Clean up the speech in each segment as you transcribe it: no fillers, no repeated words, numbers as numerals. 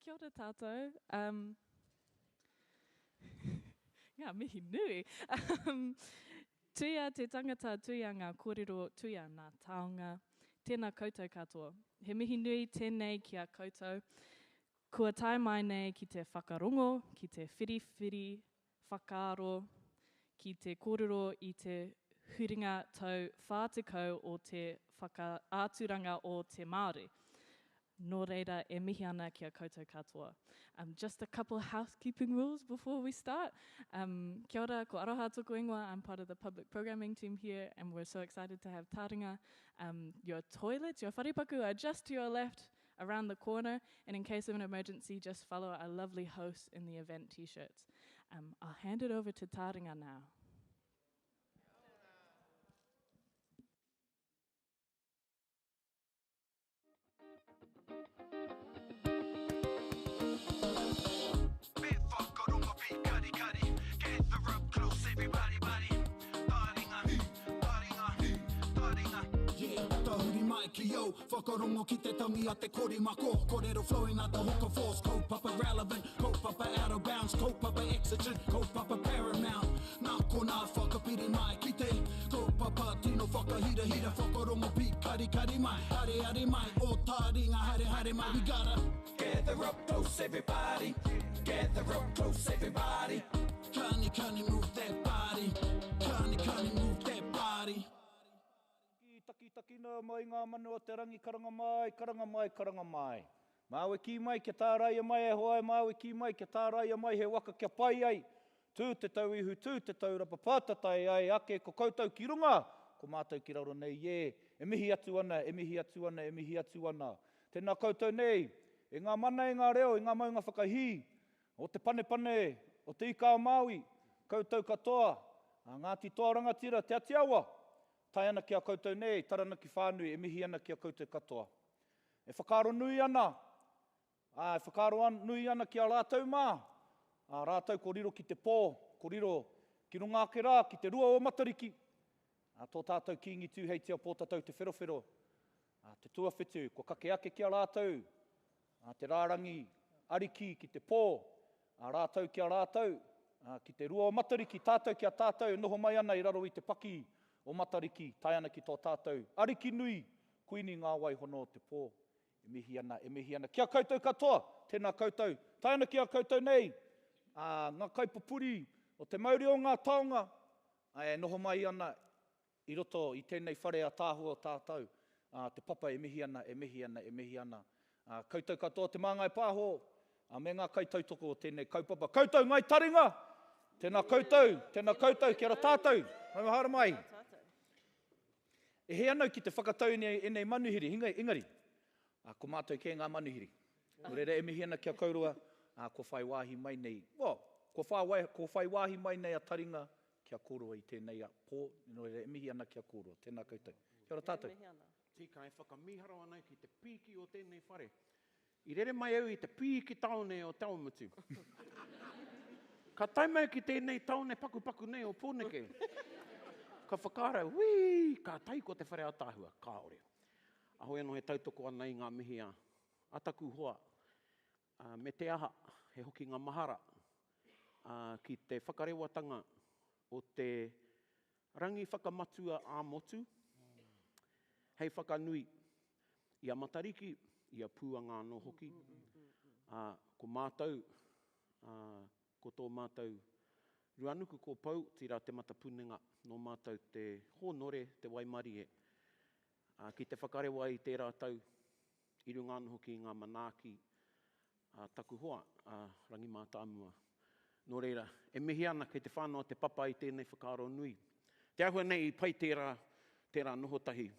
Kia ora tātou. Ngā mihi nui. Tuia te tangata, tuia ngā kōrero, tuia ngā taonga. Tēnā koutou katoa. He mihi nui tēnei kia koutou. Kua tae mai nei ki te whakarongo, ki te whiriwhiri, whakaaro, ki te kōrero i te huringa tau whātekau o te whakaāturanga o Te Māori. Nō reira, e mihi ana kia koutou katoa. Just a couple housekeeping rules before we start. Kia ora, ko aroha tōku ingoa. I'm part of the public programming team here, and we're so excited to have Taringa. Your toilets, your wharipaku are just to your left, around the corner, and in case of an emergency, just follow our lovely hosts in the event t-shirts. I'll hand it over to Taringa now. Yo, whakarongo ki te tangi a te korimako. Kōrero flowing out the hooker force. Kaupapa relevant, kaupapa out of bounds, kaupapa exigent, kaupapa paramount. Nā ko nā whakapiri mai ki te kaupapa tino whakahira whakarongo pi kari mai. Hare mai, o Taringa hare mai. We gotta gather up close everybody. Gather up close everybody. Kani move that body. Kani move that body. Taki nā mai ngā manu o te rangi karanga mai. Māwe ki mai ke tā raia mai e hoai, māwe ki mai ke tā raia mai he waka kia pai ai. Tū te tau ihu, tū te tau rapa pātatai ai, ake ko koutou ki runga, ko mātou ki raura nei, e mihi atu ana. Tēnā koutou nei, e ngā mana e ngā reo, e ngā maunga whakahi, o te pane, o te ika o Māui, koutou katoa, Ngāti toa rangatira, te ati awa. Tai ana ki a koutou nei, tarana ki whānui, e mihi ana ki a koutou katoa. E whakaaro nui ana, nui ana ki a rātou mā. A rātou ko riro ki te pō, ko riro ki runga ake rā, ki te rua o matariki. Tō tātou ki ngi tū hei te pōtatau te wherowhero. Te tuawhetu, ko kake ake ki a rātou. Te rārangi, ariki ki te pō. Rātou ki a rātou. Ki te rua o matariki, tātou ki a tātou, noho mai ana i raro i te paki. O matariki, tai ana ki tō tātou. Ariki nui, kuini ngā wai hono o te pō. E mihi ana. Kia koutou katoa, tēnā koutou. Tai ana ki a koutou nei. Ngā kaipapuri o te Maori o ngā taonga. E noho mai ana i roto i tēnei whare a tāhua o tātou. Te papa e mihi ana. Koutou katoa te māngai pāho. Me ngā kaitautoko o tēnei kaupapa. Koutou ngai taringa. Tēnā koutou, kia ora tātou. Mai mahara mai. E he anau ki te whakatau nei manuhiri, ingari. Ko mātou ke ngā manuhiri. Nō reira e mihi ana kia kaurua, ko whai wāhi mai nei. Ko whai wāhi mai nei a Taringa, kia kōrua i tēnei a pō. Nō reira e mihi ana kia kōrua. Tēnā koutou. Kia ora tātou. Tika e whakamihara anau ki te pīki o tēnei whare. I rere mai au i te pīki taone o Taumutu. Ka taimau ki tēnei taone paku nei o Pōneke. Ka whakara, ka tai ko te whare a tāhua, ka ore. Ahoi anō he tautoko ana i ngā mihi a taku hoa. Me te aha, he hoki ngā mahara, ki te whakarewatanga o te rangi whakamatua a motu. Hei whakanui, i a matariki, i a pūanga anō hoki. Ko mātou, ko tō mātou, ruanuku ko pau, tira te matapunenga, no mātou te hōnore, te waimari e. Ki te whakarewa i tērā tau, i runga anō hoki ngā manaaki, taku hoa, rangi mātāmua. Nō reira, e mihi ana kei te whānau te papa i tēnei whakaaro nui. Te ahua nei i pai tērā noho tahi,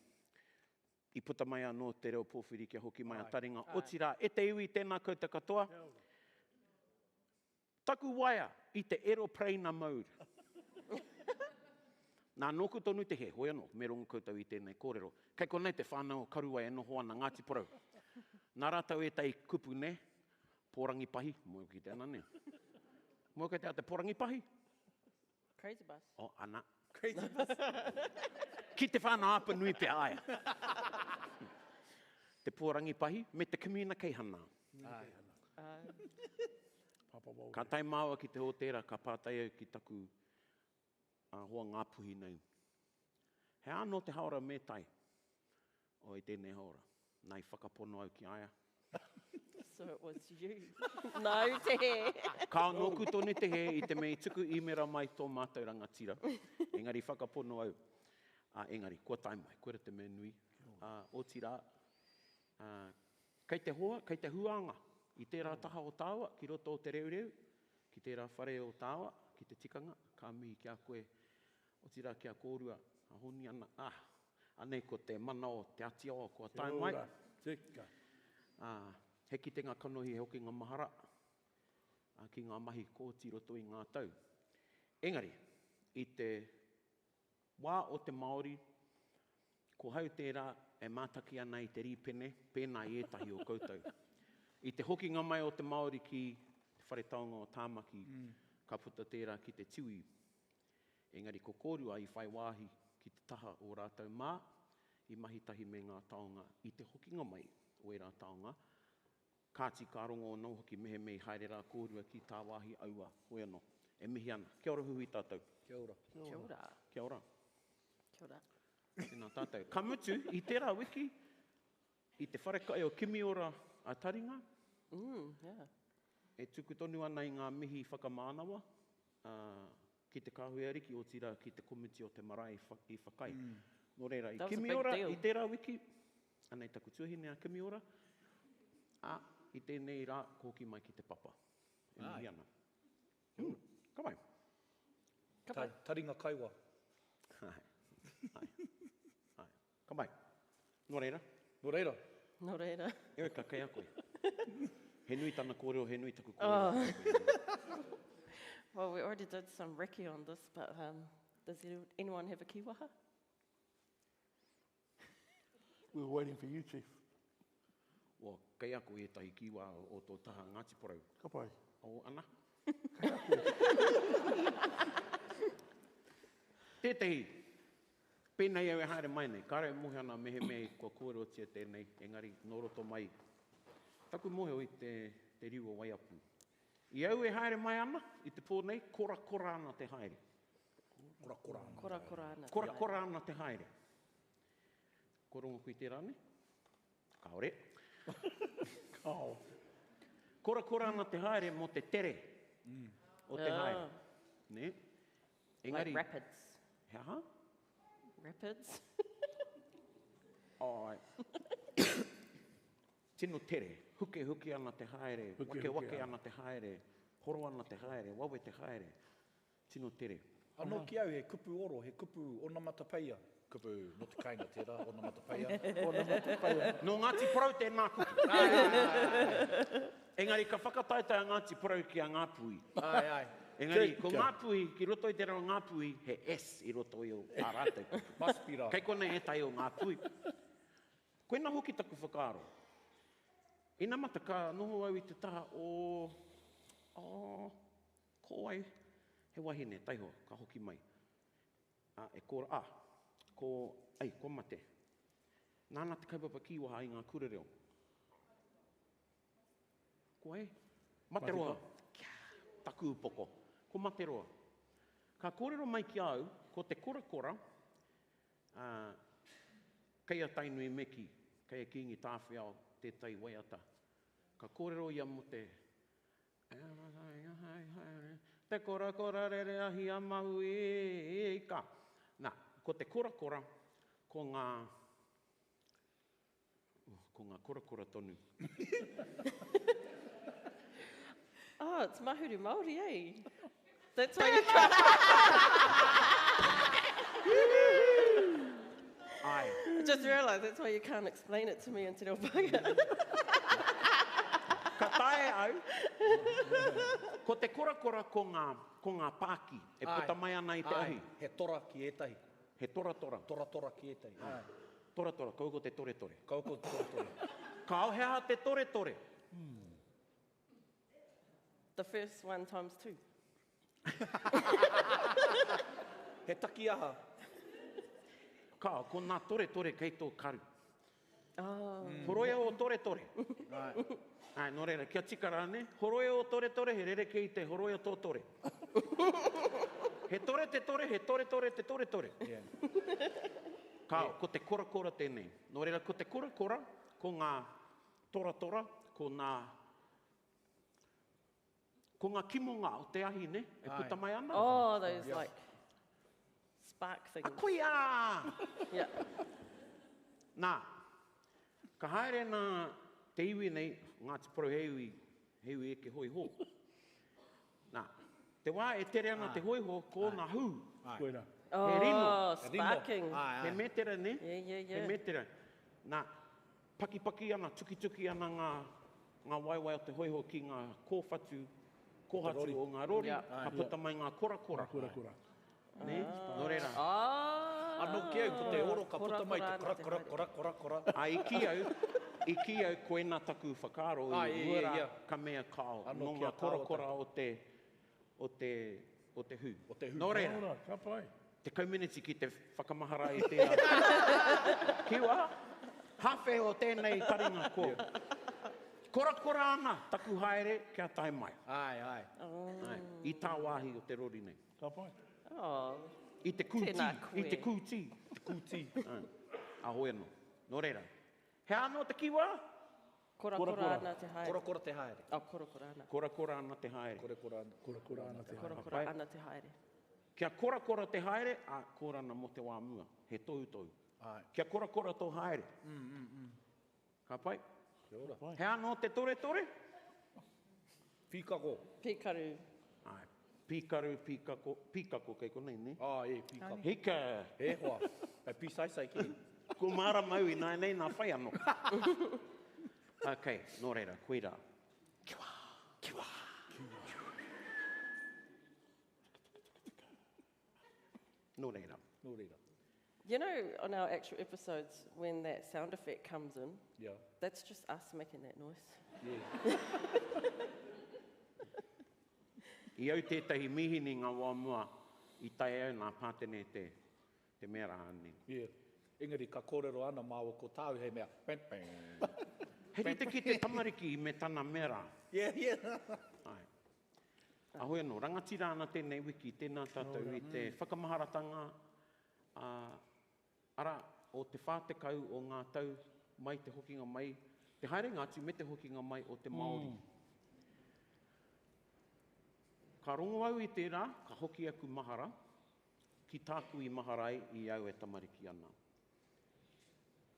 i puta mai anō te reo pōwhiri kia hoki mai a Taringa. O tira, e te iwi tēnā koutou katoa. Taku waia i te aeroplane mode. Nā nōku tonu te he, hoi anō, me rongo koutou i tēnei kōrero. Kei konei te whānau karua e noho ana Ngāti Porou. Nā rātau e tei kupu ne, pōrangi pahi, mo ki te ana ne. Mo ki te pōrangi pahi? Crazy bus. Ana. Crazy bus. Ki te whānau apa nui pe aia. Te pōrangi pahi, me te kamina kei hana. Papa Māori. Ka tai māua ki te hotera, ka pātai au ki taku hoa ngāpuhi nei. He anō te haora me tai, o i tēnei haora. Nai whakapono au ki aia. So it was you. No, te he. Ka noku tōne te he i te mei tuku imera mai tō mātou rangatira. Engari whakapono au. Engari, kua tai mai, koera te mea nui. O tira, kei te hoa, kei te huanga. I tērā taha o tāua, ki roto o te reureu, ki tērā whare o tāua, ki te tikanga, ka mihi kia koe, o tira kia kōrua, a honi ana, anei ko te mana o te ati o, kua tai mai. Tika. He ki te ngā kanohi he hoki ngā mahara, ki ngā mahi kōti roto i ngā tau. Engari, i te wā o te Māori, ko hau tērā e mātaki ana i te rīpene, pēnā i etahi o koutou. I te hoki ngā mai o te Māori ki te whare taonga o tāmaki, ka puta tērā ki te tiui. Engari, ko kōrua i whai wāhi ki te taha o rātou mā, i mahitahi me ngā taonga i te hoki ngā mai o e rā taonga. Kāti ka rongo o nau hoki mehe mei haere rā kōrua ki tā wāhi aua hoi anō. E mihi ana. Kia ora hui tātou. Kia ora. Kia ora. Kia ora. Kia ora. Tēnā tātou. Ka mutu, i tērā wiki, i te wharekai o Kimiora a Taringa, Yeah. e tuku tonu ana i ngā mihi whakamānawa, ki te kāhuariki o tira ki te komiti o te marae i whakai. Nō reira, i That was a big Kimiora, deal. i tērā wiki, anei taku tuahine a Kimiora, i tēnei rā, kōki mai ki te papa. E mihi ana. Ka mai. Taringa kaiwa. Hai. Ka mai. Nō reira. Nō reira. Nō reira. Ewe ka kei a koe. He nui tana kōreo, he nui taku kōreo. Well, we already did some recce on this, but does anyone have a kiwaha? We were waiting for you, Chief. Wa kei a koe e tahi kiwa o tō taha Ngāti Porou. Ka pai. O ana. Tētahi, pēnei au e haere mai nei, kāre mohe ana mehe mei kua kōrero tia tēnei, engari nō roto mai. Taku mohe o i te riu o Waiapu. I au e haere mai ana, i te pōnei, kora ana te haere. Kora ana. Kora ana. Kora ana te haere. Ko rongo kui tērā ne? Kaore. Kao. Kora ana te haere mo te tere o te haere. Ne? Like rapids. Hea? Rapids? Ai. Tino tere. Huke ana te haere. Wake ana te haere. Horo ana te haere. Wawe te haere. Tino tere. Anō ki au he kupu oro, he kupu ona matapaia. Kupu no te kainga tērā, ona matapaia. Ona matapaia. No Ngāti Porou tēnā kupu. Engari, ka whakataitai a Ngāti Porou ki a Ngāpui. Ai. Engari, ko Ngāpui, ki roto i te rao Ngāpui, he S i roto i o a rātou kupu. Must be rā. Kei kone e tai o Ngāpui. Koe nā hoki taku whakaaro. Ina mata ka noho au i te taha o... ko ai, he wahine, taiho, ka hoki mai. E kora, ko mate. Nāna te kaupapa kiwaha i ngā kurereo. Ko ai, mate roa. Taku upoko. Ko mate roa. Ka kōrero mai ki au, ko te kora, kei a tainui meki, kei a kingi tāwhiao te tai waiata. Ka kōrero ia mo te... Te kora rere ahi a mahu e ka. Nā, ko te kora, ko ngā kora tonu. Oh, it's Mahuru Māori, eh? That's why you can't... Ai. I just realised that's why you can't explain it to me in Te Reo Whaka. Ka tae au, ko te kora ko ngā pāki, e puta mai ana i te ahi. He tora ki etahi. He tora. Tora ki etahi. Tora, kau ko te tore. Kau ko tora. Ka au hea te tore. The first one times two. He taki aha. Ka, ko nā tore kei tō karu. Oh. Horoia o tore. Ai, nō reira, kia tika rāne, horoe o tore tore, he rere kei te horoe o tō tore. He tore te tore, he tore tore te tore tore. Ko te kora kora tēnei. Nō reira, ko te kora kora, ko ngā tora tora, ko ngā kimonga o te ahi, ne? E puta mai ana. Oh, those like spark things. A koe ā! Yeah. Nā, ka haere nā te iwi nei, Ngāti Porou heiwi e ke hoi hō. Nā, te wā e tere ana te hoi hō, ko ngā hū. Koina. He rino. Oh, sparking. He metera, ne? Yeah. He metera. Nā, paki ana, tuki ana ngā waiwai o te hoi hō ki ngā kōwhatu, kōhatu o ngā rori, ka puta mai ngā kora. Ne? Nō reira. Anō ki au, ko te oro ka puta mai te kora. I ki au koena taku whakaro i ura ka mea kao. Nō ngā kora o te hū. Nō reira. Ka pai. Te community ki te whakamahara i te kiwa. Hawhe o tēnei taringa ko. Kora ana taku haere kia tai mai. Ai. I tā wāhi o te rori nei. Ka pai. Oh. I te kūti. A hoi anō. Nō reira. He anō te kiwa? Kora ana te haere. Kora te haere. Oh, kora ana. Kora ana te haere. Kora ana te haere. Kora ana te haere. Kia kora te haere, a kora ana mo te wā mua. He tau. Kia kora tō haere. Ka pai? Kia ora. He anō te tore? Pīkako. Pīkaru. Ai, pīkako kei konei, ne? Pīkako. Hika. He hoa. Ai pīsaisai ki. Ko mara mau i nei nā whai anō. Ok, nō reira, koe rā. Kiwa. Nō reira. You know, on our actual episodes, when that sound effect comes in, that's just us making that noise. I au tētahi mihini ngā wā mua, i tai au nā pātene te mera ane. Engari ka kōrero ana māua ko tāu hei mea. He rite ki te tamariki me tana mera. Ai. Ahoi anō, rangatira ana tēnei wiki, tēnā tātou i te whakamaharatanga, ara o te whātekau o ngā tau mai te hokinga mai, te haere ngātu me te hokinga mai o te Māori. Ka rongo au i tērā, ka hoki aku mahara, ki tāku i maharai i au e tamariki ana.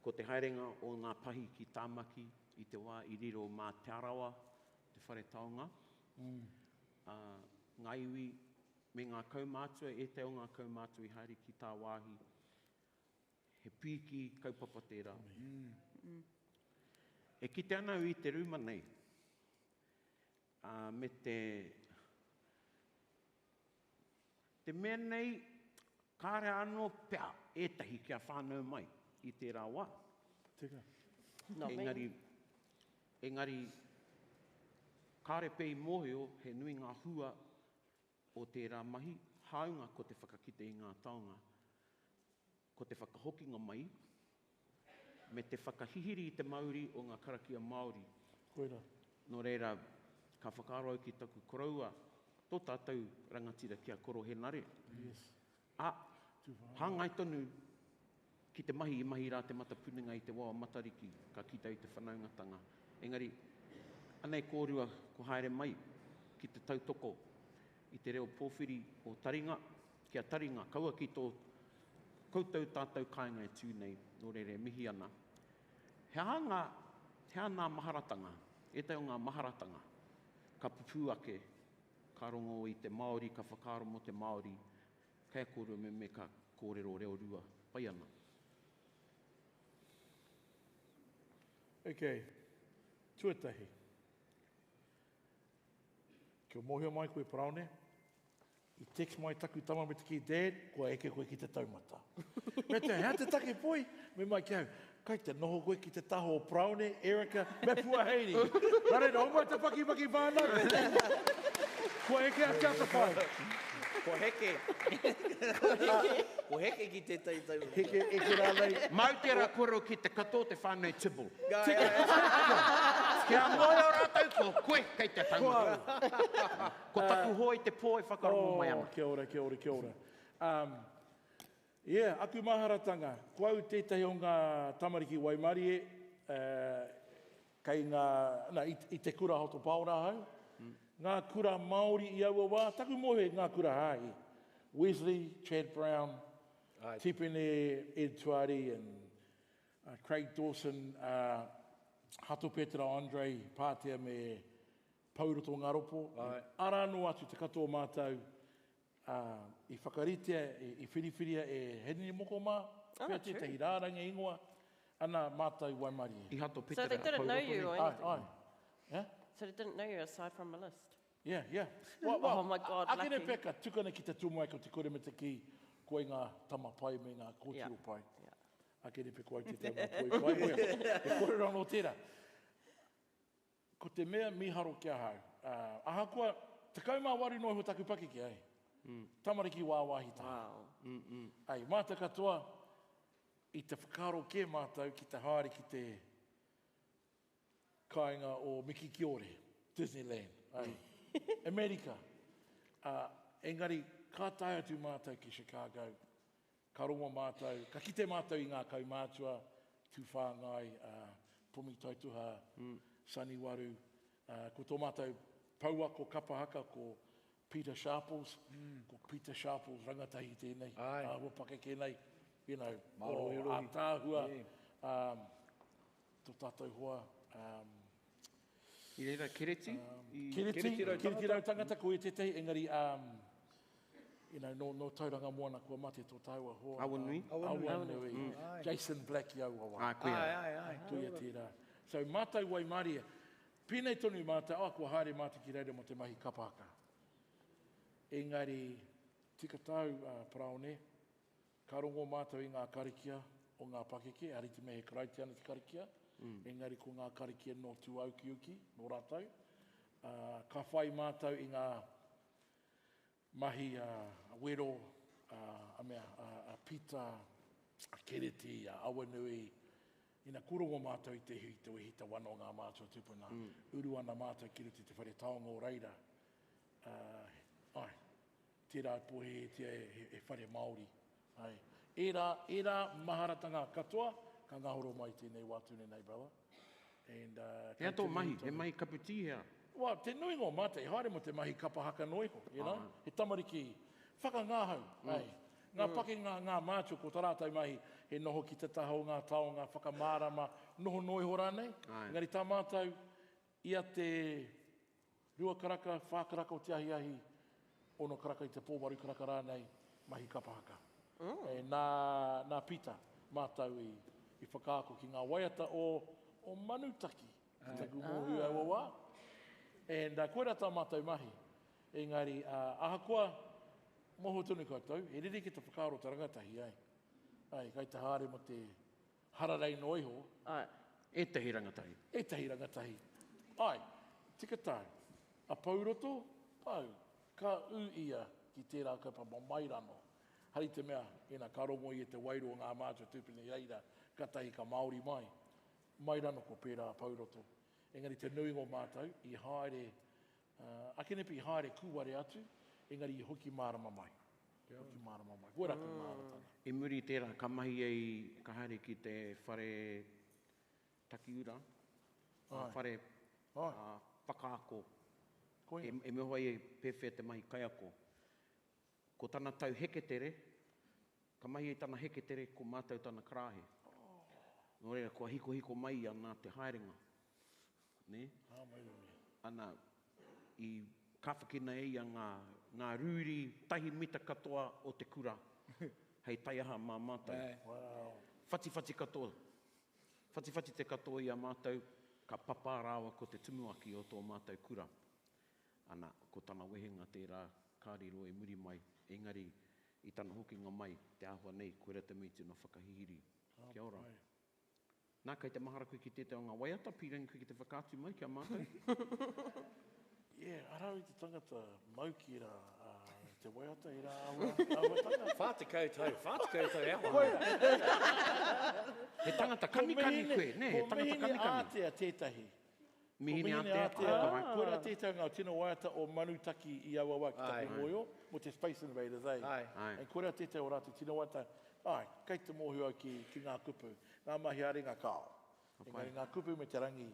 Ko te haerenga o ngā pahi ki tāmaki i te wā i riro mā te arawa, te whare taonga. Ngā iwi me ngā kaumātua, e te o ngā kaumātua i haere ki tā wāhi. He pīki kaupapa tērā. E ki te anau i te rūma nei, me te mea nei, kāre anō pea etahi kia whānau mai i tērā wā. Engari, kāre pei mōheo he nui ngā hua o tērā mahi, haunga ko te whakakite i ngā taonga, ko te whakahokinga mai, me te whakahihiri i te Māori o ngā karakia Māori. Koina. Nō reira, ka whakaaro ki taku koraua, tō tātou rangatira kia koro he nare. Hāngai tonu ki te mahi i mahi rā te matapuninga i te wā matariki, ka kita i te whanaungatanga. Engari, anei kōrua ko haere mai ki te tautoko i te reo pōwhiri o taringa, kia taringa, kaua ki tō koutou tātou kāinga e tūnei, nō reire mihi ana. He ana maharatanga, e te o ngā maharatanga, ka pupu ake, ka rongo i te Māori, ka whakaaro mo te Māori, kei kōrua me ka kōrero reo rua, pai ana. Okay, tuatahi. Kia mōhio mai koe Paraone. I text mai taku tama me te ki dad, kua eke koe ki te taumata. Me te hea te take poi, me mai ki au. Kai te noho koe ki te taho o Paraone, Erika, me pua heiri. Rare no mai te paki whānau. Kua eke a kia whai. Ko heke. Ko heke ki te taitau. Heke eke rālei. Mau te rakoro ki te kato te whānau tibu. Kia moe o rātou ko koe kei te taumata. Ko taku hoi te pō e whakarongo mai ana. Kia ora, kia ora, kia ora. Aku maharatanga, ko au tētahi o ngā tamariki Waimarie, kei i te kura hoto paora hau. Ngā kura Māori i aua wā, taku mohe ngā kura hāhi. Wesley, Chad Brown, Tipene, Ed Tuari, and Craig Dawson, Hato Petra Andre, Pātea me Pauroto Ngaropo. Ara anō atu te katoa mātou, i whakaritea, i whiriwhiria e henini moko mā, pia tētahi rāranga ingoa, ana mātou Waimarie. I Hato Petra. So they didn't know you or anything? Yeah? So they didn't know you aside from a list? Yeah. Oh my God, lucky. Akene peka, tukana ki te tūmai ko te kore me te ki, koe ngā tama pai me ngā kōtiro pai. Akene peka au te tama pai pai. E kore rano tērā. Ko te mea miharo kia hau. Ahakoa, te kaumā wari noi ho taku paki ki ai. Tamariki wāwahi tā. Ai, māta katoa, i te whakaro ke mātou ki te haere ki te kāinga o Miki Kiore, Disneyland. Ai. Amerika. Engari, ka tae atu mātou ki Chicago, ka rongo mātou, ka kite mātou i ngā kaumātua, tūwhāngai, Pumi Taituha, Sani Waru, ko tō mātou paua ko kapahaka ko Peter Sharples, ko Peter Sharples rangatahi tēnei, wapake kēnei, o ātāhua, tō tātou hoa, I reira kereti? Kereti rau tangata ko e tetei, engari, no tauranga moana kua mate tō taua hoa. Awanui? Awanui. Jason Black i aua wā. Kuia tērā. So mātou Waimarie, pēnei tonu mātou, kua haere mātou ki reira mo te mahi kapahaka. Engari, tika tau Paraone, ka rongo mātou i ngā karikia o ngā pakeke, ariti me he karauti ana te karikia. Engari ko ngā karikia no tu auki no rātou. Ka whai mātou i ngā mahi wero, pita, kereti, awanui. Ina kurongo mātou i te hita wano ngā mātou tupuna. Uru ana mātou ki ruti te whare taonga o reira. Tērā pohe e whare Māori. Era maharatanga katoa, ka ngahoro mai tēnei wātune nei, brother. Hea tō mahi, he mahi kaputi hea? Te nui ngō mātai, haere mo te mahi kapahaka noiho, he tamariki whakangāhau. Ngā pake ngā mātua ko tarātai mahi, he noho ki te taho ngā taonga, whakamārama, noho noiho rānei. Ngari tā mātou, ia te rua karaka, whākaraka o te ahi, ono karaka i te pōwaru karaka rānei, mahi kapahaka. Nā pita, mātou i whakaako ki ngā waiata o manutaki. Te kumohu au wā. Koe rata mātou mahi. Engari, ahakoa, moho tunu koutou, he riri ki te whakaaro te rangatahi, kai te haere mo te hararei noiho. E tahi rangatahi. E tahi rangatahi. Tika tau, a pauroto, ka u ia ki tērā kaupapa mairano. Hari te mea, ka rongo i te wairo ngā mātua tūpini reira, katahi ka Māori mai. Mairano ko pērā pauroto. Engari te nui ngō mātou, i haere, akenepi i haere kūware atu, engari i hoki mārama mai. Hoki mārama mai. Koe raki māratanga. I muri tērā, ka mahi ei, ka haere ki te whare takiura, whare whakaako. E me hoi e pewhia te mahi kaiako. Ko tana tau heketere, ka mahi e tana heketere, ko mātou tana karahe. Nō reira, kua hiko mai ana te haerenga. Ana, i kawhakina e ngā rūri tahi mita katoa o te kura. Hei tai aha mā mātou. Whati katoa. Whati te katoa i a mātou, ka papa rāwa ko te tumuaki o tō mātou kura. Ana, ko tana wehenga tērā kāriro e muri mai. Engari, i tana hokinga mai, te āhua nei, koe rata miti no whakahihiri. Kia ora. Nā kai te mahara koe ki tētai o ngā waiata, pīrangi koe ki te whakātu mai, kia mātou. Arau i te tangata mau ki rā, te waiata i rā awa tanga. Whāte koutou awa. He tangata kamikani koe, ne? He tangata kamikani. Ko mehini ātea tētahi, Mihine Mihine Aotea. Aotea. Koera tētau ngā tino waiata o manutaki I awawa ki Taki Moyo, mo te Space Invaders, eh? Ai. E koera tētau o rātou tino waiata, ai, kei te mōhua ki ngā kupu, ngā mahi a ringa kao. Engari ngā kupu me te rangi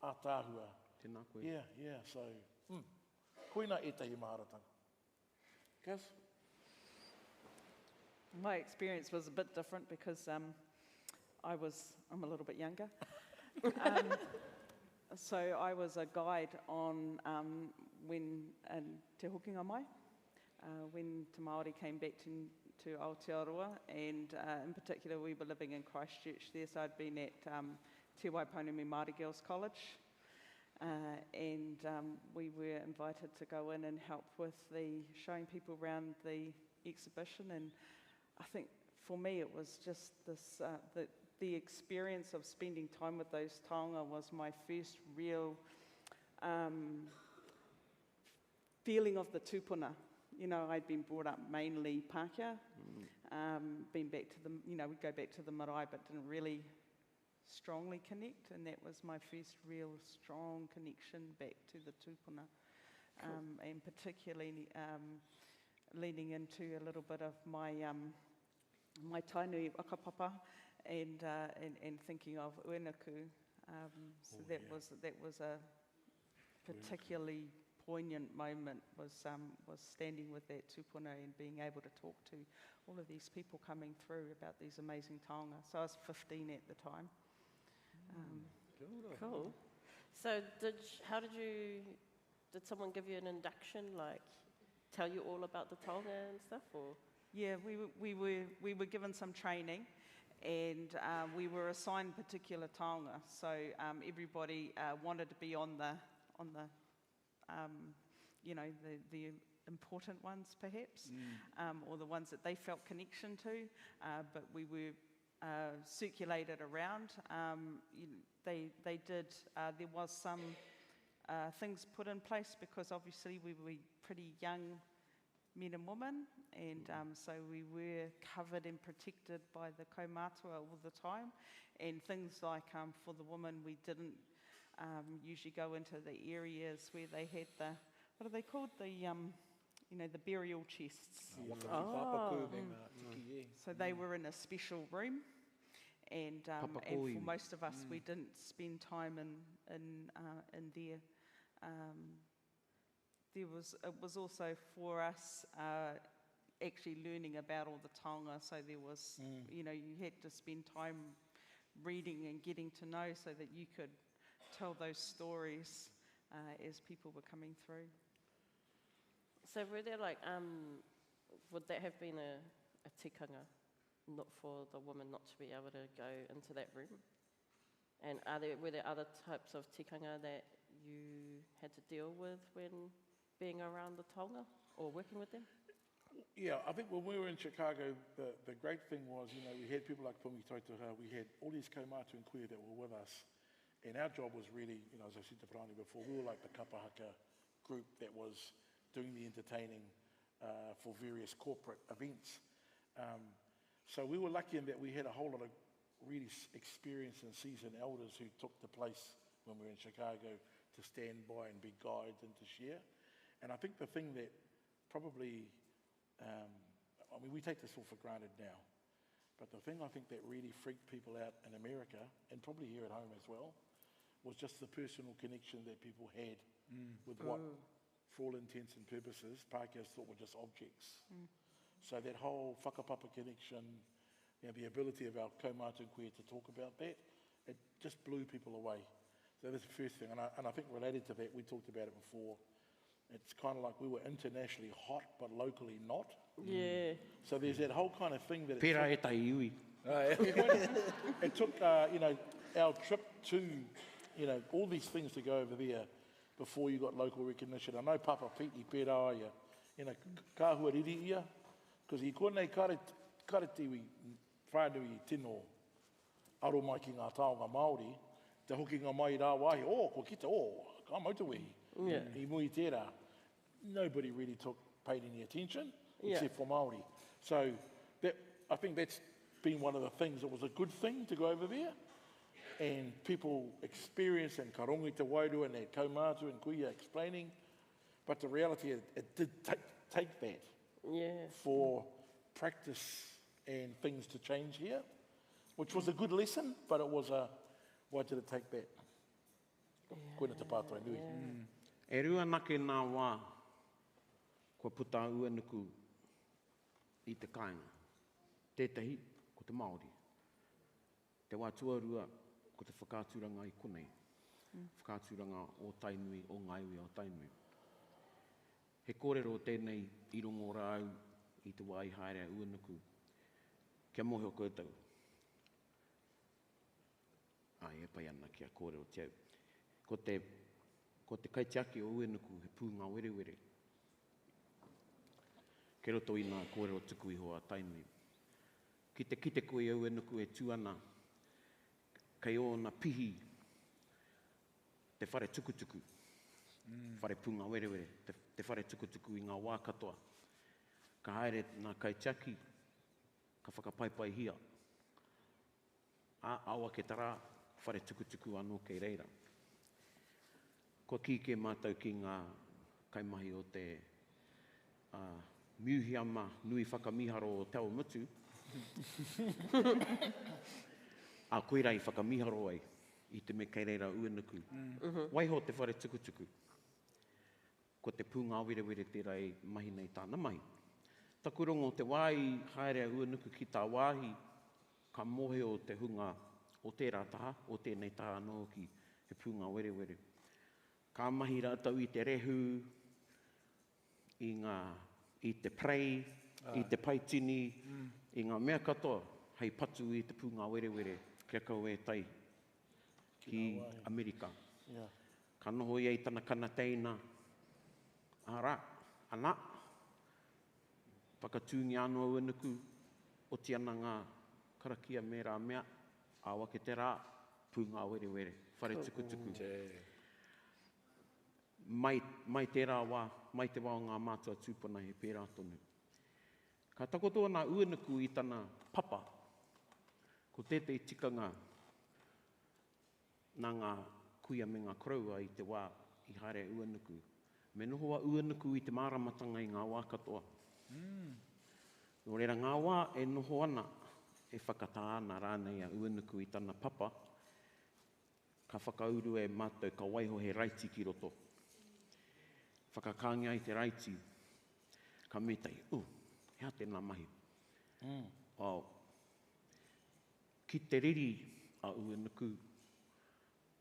a tāhua. Tēnā koe. Yeah, so, koina e tahi maharatanga. Kaz? My experience was a bit different because I'm a little bit younger. So I was a guide on when Te Hokinga Mai, when Te Māori came back to Aotearoa, and in particular we were living in Christchurch there, so I'd been at Te Paraone Māori Girls College, and we were invited to go in and help with showing people around the exhibition, and I think for me it was just this, the experience of spending time with those taonga was my first real feeling of the tūpuna. You know, I'd been brought up mainly Pākehā, been back to we'd go back to the marae, but didn't really strongly connect, and that was my first real strong connection back to the tūpuna, and particularly leaning into a little bit of my my tainui whakapapa, and thinking of uenaku. So that was a particularly poignant moment, was standing with that tūpuna and being able to talk to all of these people coming through about these amazing taonga. So I was 15 at the time. Cool. So did someone give you an induction, like tell you all about the taonga and stuff, or? Yeah, we were given some training, and we were assigned particular taonga. So everybody wanted to be on the the important ones perhaps, or the ones that they felt connection to. But we were circulated around. They did. There was some things put in place because obviously we were pretty young men and women, and so we were covered and protected by the kaumātua all the time. And things like for the women, we didn't usually go into the areas where they had what are they called? The burial chests. So they were in a special room, and for most of us, we didn't spend time in there. It was also for us actually learning about all the taonga, so there was, you had to spend time reading and getting to know so that you could tell those stories as people were coming through. So were there would that have been a tikanga, not for the woman not to be able to go into that room? And were there other types of tikanga that you had to deal with when being around the taonga or working with them? Yeah, I think when we were in Chicago, the great thing was, we had people like Pumi Taitoha, we had all these kaumātua and kuia that were with us, and our job was really, as I said to Paraone before, we were like the kapahaka group that was doing the entertaining for various corporate events. So we were lucky in that we had a whole lot of really experienced and seasoned elders who took the place when we were in Chicago to stand by and be guides and to share. And I think the thing that probably, we take this all for granted now, but the thing I think that really freaked people out in America, and probably here at home as well, was just the personal connection that people had with what, for all intents and purposes, Pākehās thought were just objects. So that whole whakapapa connection, the ability of our kaumātua and kuia to talk about that, it just blew people away. So that's the first thing, and I think related to that, we talked about it before, it's kind of like we were internationally hot, but locally not. Yeah. So there's that whole kind of thing that Pera e tai iwi. it took, our trip to, all these things to go over there before you got local recognition. I know Papa Pete i pērā ia, kāhua riri ia, because I konei karetiwi whānui I tino aro mai ki ngā taonga Māori, te hokinga mai rā wahi, ko kita, ka mautawehi. Yeah. I mui tērā. Nobody really paid any attention, except for Māori. So I think that's been one of the things. It was a good thing to go over there. and people experience and karongi te wairu and their kaumātu and kuia explaining, but the reality is it did take that for practice and things to change here, which was a good lesson, but it was a, why did it take that? Koina te pātai nui. E rua nake nā wā, kua puta ua nuku i te kāinga. Tētahi, ko te Māori. Te wā tuarua, ko te whakāturanga i konei. Whakāturanga o tainui, o ngaiwi o tainui. He kōrero tēnei i rongo rāu i te wā i haere ua nuku. Kia mohe o koutou. Ai, e pai ana kia kōrero te au. Ko te kaitiaki o uenuku he pūngā werewere. Ke roto i nā kōrero tuku i hoa tainui. Ki te kite koe o uenuku e tuana, kei o na pihi, te whare tukutuku, whare pūngā werewere, te whare tukutuku i ngā wā katoa. Ka haere nā kaitiaki, ka whakapaipai hia. Awa ke tara, whare tukutuku anō kei reira. Ko kike mātou ki ngā kaimahi o te miuhiama nui whakamiharo o Te Ao Mutu. A koe rai whakamiharo ai i te me kei reira uenuku. Waiho te whare tukutuku. Ko te pūngā werewere te rai mahi nei tāna mahi. Takurongo te wai haere uenuku ki tā wāhi, ka mohe o te hunga o tērā taha, o tēnei taha anō ki he pūngā werewere. Ka mahi rātau i te rehu, i te prei, i te paitini, i ngā mea katoa, hei patu i te pūngā werewere, kia kau e tai ki Amerika. Ka noho iei tana kanateina, ara, ana, whakatūngi anō uenuku, o ti ana ngā karakia me rā mea, awa ke te rā, pūngā werewere, whare tukutuku. Mai tērā wā, mai te wā o ngā mātua tūpuna he pērā tonu. Ka takotoa nā uenuku i tana papa, ko tētei tikanga nā ngā kuia me ngā kraua i te wā i haere uenuku. Me nohoa uenuku i te māramatanga i ngā wā katoa. Nō reira ngā wā e noho ana, e whakata ana rānei a uenuku i tana papa, ka whakauru e mātou ka waiho he raiti ki roto. Whakakāngia i te raiti, ka mētai, hea tēnā mahi. Ki te riri a uenuku,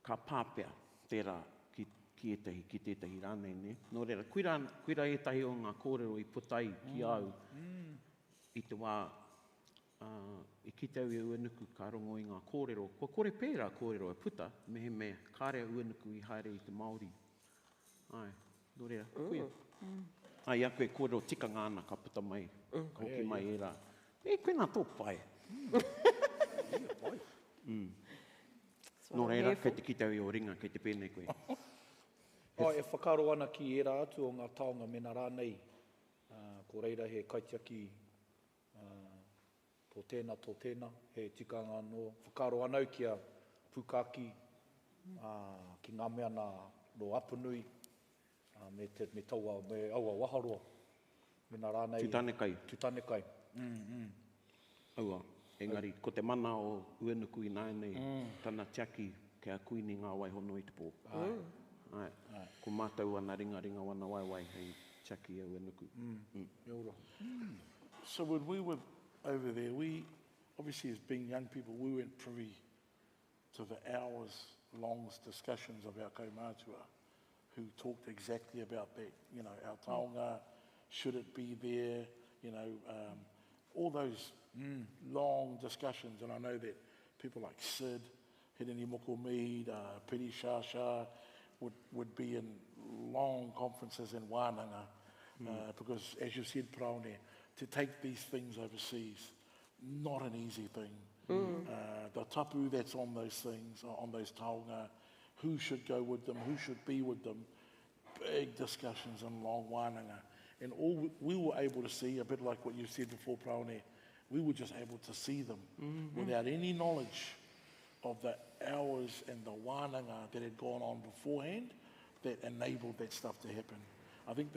ka pāpea tērā ki tētahi rānei ne. Nō reira, kuira e tahi o ngā kōrero i putai ki au, i te wā, i ki te au e uenuku ka rongo i ngā kōrero. Ko kore pērā kōrero e puta, mehe mea, kāre uenuku i haere i te Māori. Ai. Nō reira, kuia. Ai, a koe kōrero tika ngāna ka puta mai, ka hoki mai e rā. Koe nā tō pai. Nō reira, kei te kitau i o ringa, kei te pēnei koe. E whakaro ana ki e rā atu o ngā taonga mena rānei. Ko reira he kaitiaki tō tēnā, he tikanga anō. Whakaro anau ki a pukaki, ki ngā mea nā ro apunui, me taua, me aua waharoa. Mena rānei. Tūtane kai. Aua, engari, ko te mana o uenuku i nānei, tana tiaki kia kuini ngā waihono i te pō. Ai. Ko mātou ana ringa wana waiwai hei tiaki a uenuku. So when we were over there, we, obviously as being young people, we weren't privy to the hours-long discussions of our kaumātua, who talked exactly about that, our taonga, should it be there, all those long discussions. And I know that people like Sid, Hirini Moko Mead, Piri Shasha would be in long conferences in Wānanga, because as you said, Paraone, to take these things overseas, not an easy thing. The tapu that's on those things, on those taonga, who should go with them, who should be with them, big discussions in long Wānanga. And all we were able to see, a bit like what you said before, Paraone, we were just able to see them without any knowledge of the hours and the wānanga that had gone on beforehand that enabled that stuff to happen. I think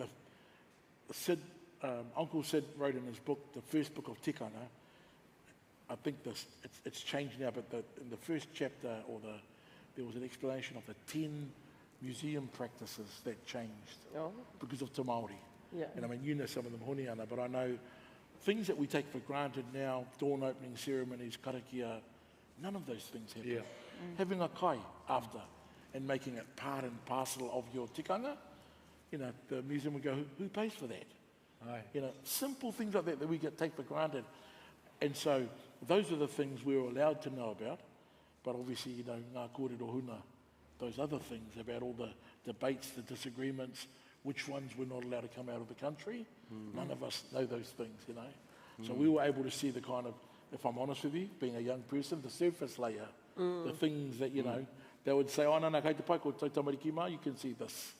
Uncle Sid wrote in his book, the first book of tikanga, I think it's changed now, but in the first chapter, there was an explanation of the 10 museum practices that changed because of Te Māori. Yeah. And I mean, you know some of them honi ana, but I know things that we take for granted now, dawn opening ceremonies, karakia, none of those things happen. Yeah. Having a kai after and making it part and parcel of your tikanga, you know, the museum would go, who pays for that? Aye. You know, simple things like that we take for granted. And so those are the things we were allowed to know about. But obviously, you know, ngā kōrero huna, those other things about all the debates, the disagreements, which ones were not allowed to come out of the country. None of us know those things, you know. So we were able to see the kind of, if I'm honest with you, being a young person, the surface layer, the things that, you know, they would say, oh, no, kei te pai ko tau tamariki mā, you can see this.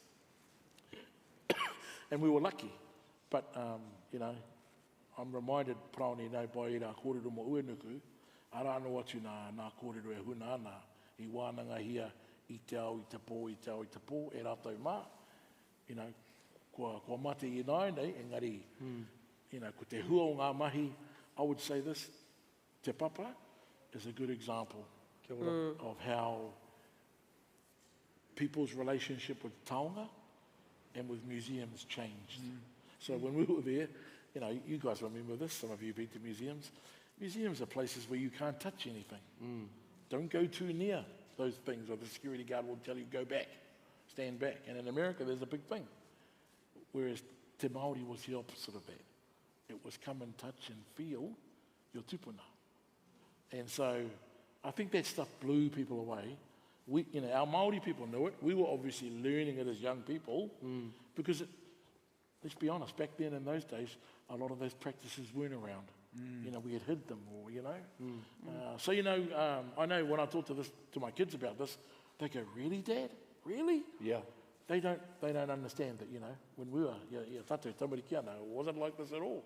And we were lucky. But, you know, I'm reminded, Paraone, no, by rā kōrero mo uenuku, ara anō atu nā kōrero e huna ana, I wānanga hia, I te ao, I te pō, I te ao, I te pō, e rātou mā. You know, kua mate I nai nei, engari, you know, ko te hua o ngā mahi, I would say this, te papa is a good example of how people's relationship with taonga and with museums changed. So when we were there, you know, you guys remember this, some of you have been to museums. Museums are places where you can't touch anything. Don't go too near those things, or the security guard will tell you, go back, stand back. And in America, there's a big thing. Whereas Te Māori was the opposite of that. It was come and touch and feel your tupuna. And so I think that stuff blew people away. We, you know, our Māori people knew it. We were obviously learning it as young people because, let's be honest, back then in those days, a lot of those practices weren't around. You know, we had hid them, or, you know. So, you know, I know when I talk to my kids about this, they go, really, Dad? Really? Yeah. They don't understand that, you know, when we were, tātou tamariki ana, it wasn't like this at all.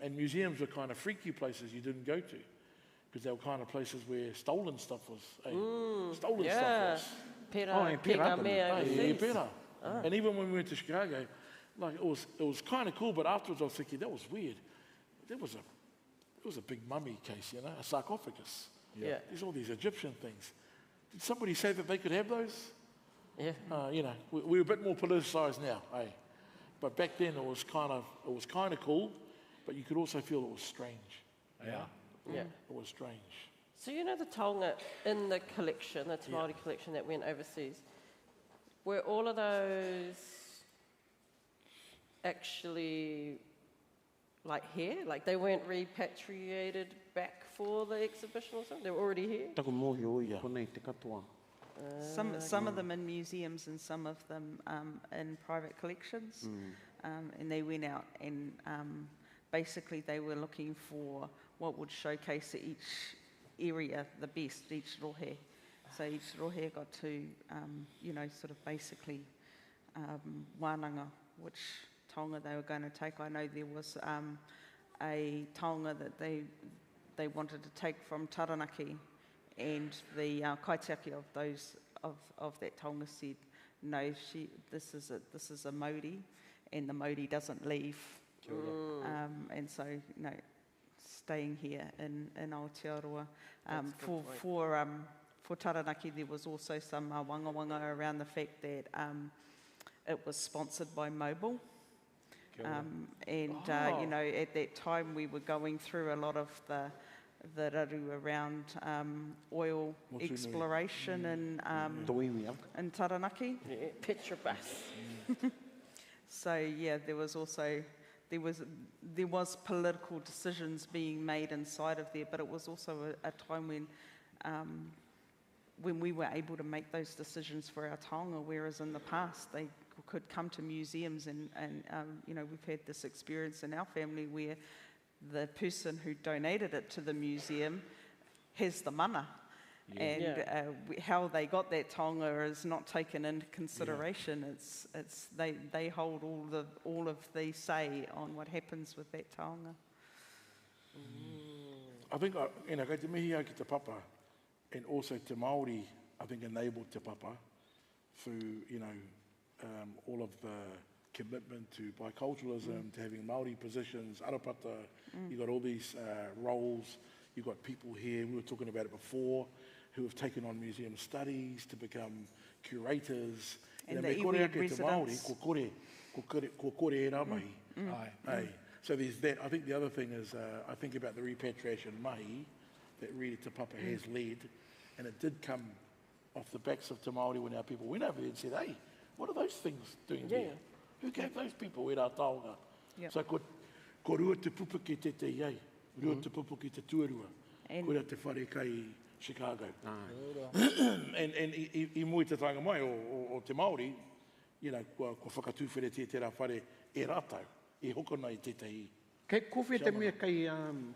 And museums were kind of freaky places you didn't go to, because they were kind of places where stolen stuff was. Stuff was. Pera, pera mea overseas. Pera. And even when we went to Chicago, like it was kind of cool, but afterwards I was thinking, that was weird. There was a big mummy case, you know, a sarcophagus. Yeah. There's all these Egyptian things. Did somebody say that they could have those? Yeah. You know, we're a bit more politicised now, eh? But back then it was kind of cool, but you could also feel it was strange. Yeah. Yeah. It was strange. So you know the taonga in the collection, the Te Māori collection that went overseas, were all of those actually like here? Like they weren't repatriated back for the exhibition or something? They were already here? Tako mohi o i konei te katoa. Some of them in museums and some of them in private collections. And they went out and basically they were looking for what would showcase each area the best, each rohe. So each rohe got to, you know, sort of basically wānanga, which taonga they were going to take. I know there was a taonga that they wanted to take from Taranaki, and the kaitiaki of those of that taonga said, no, this is a Maori, and the Maori doesn't leave. And so, you know, staying here in Aotearoa. For Taranaki, there was also some wanga around the fact that it was sponsored by Mobil. You know, at that time we were going through a lot of the raru around oil exploration in Taranaki. Yeah, Petrobras. So yeah, there was political decisions being made inside of there, but it was also a time when we were able to make those decisions for our taonga, whereas in the past they could come to museums and you know, we've had this experience in our family where the person who donated it to the museum has the mana. And how they got that taonga is not taken into consideration. It's they hold all of the say on what happens with that taonga. I think, you know, kei te mihi au ki te papa, And also Te Māori, I think, enabled Te Papa through, all of the commitment to biculturalism, to having Māori positions, arapata, you've got all these roles, you've got people here, we were talking about it before, who have taken on museum studies to become curators. And the iwi residents. Ko kore e rā mahi. So there's that. I think the other thing is, I think about the repatriation mahi that really Te Papa has led, and it did come off the backs of Te Māori when our people went over there and said, hey, what are those things doing there? Who gave those people e rā taonga? Yep. So ko rua te pupu ki te te iei, rua te pupu ki te tuarua, ko rea te whare kai Chicago. And I mui te tanga mai o Te Māori, ko whakatūwhere te rā whare e rātau, e hokona i tētahi. Kei kowhia te mea kei,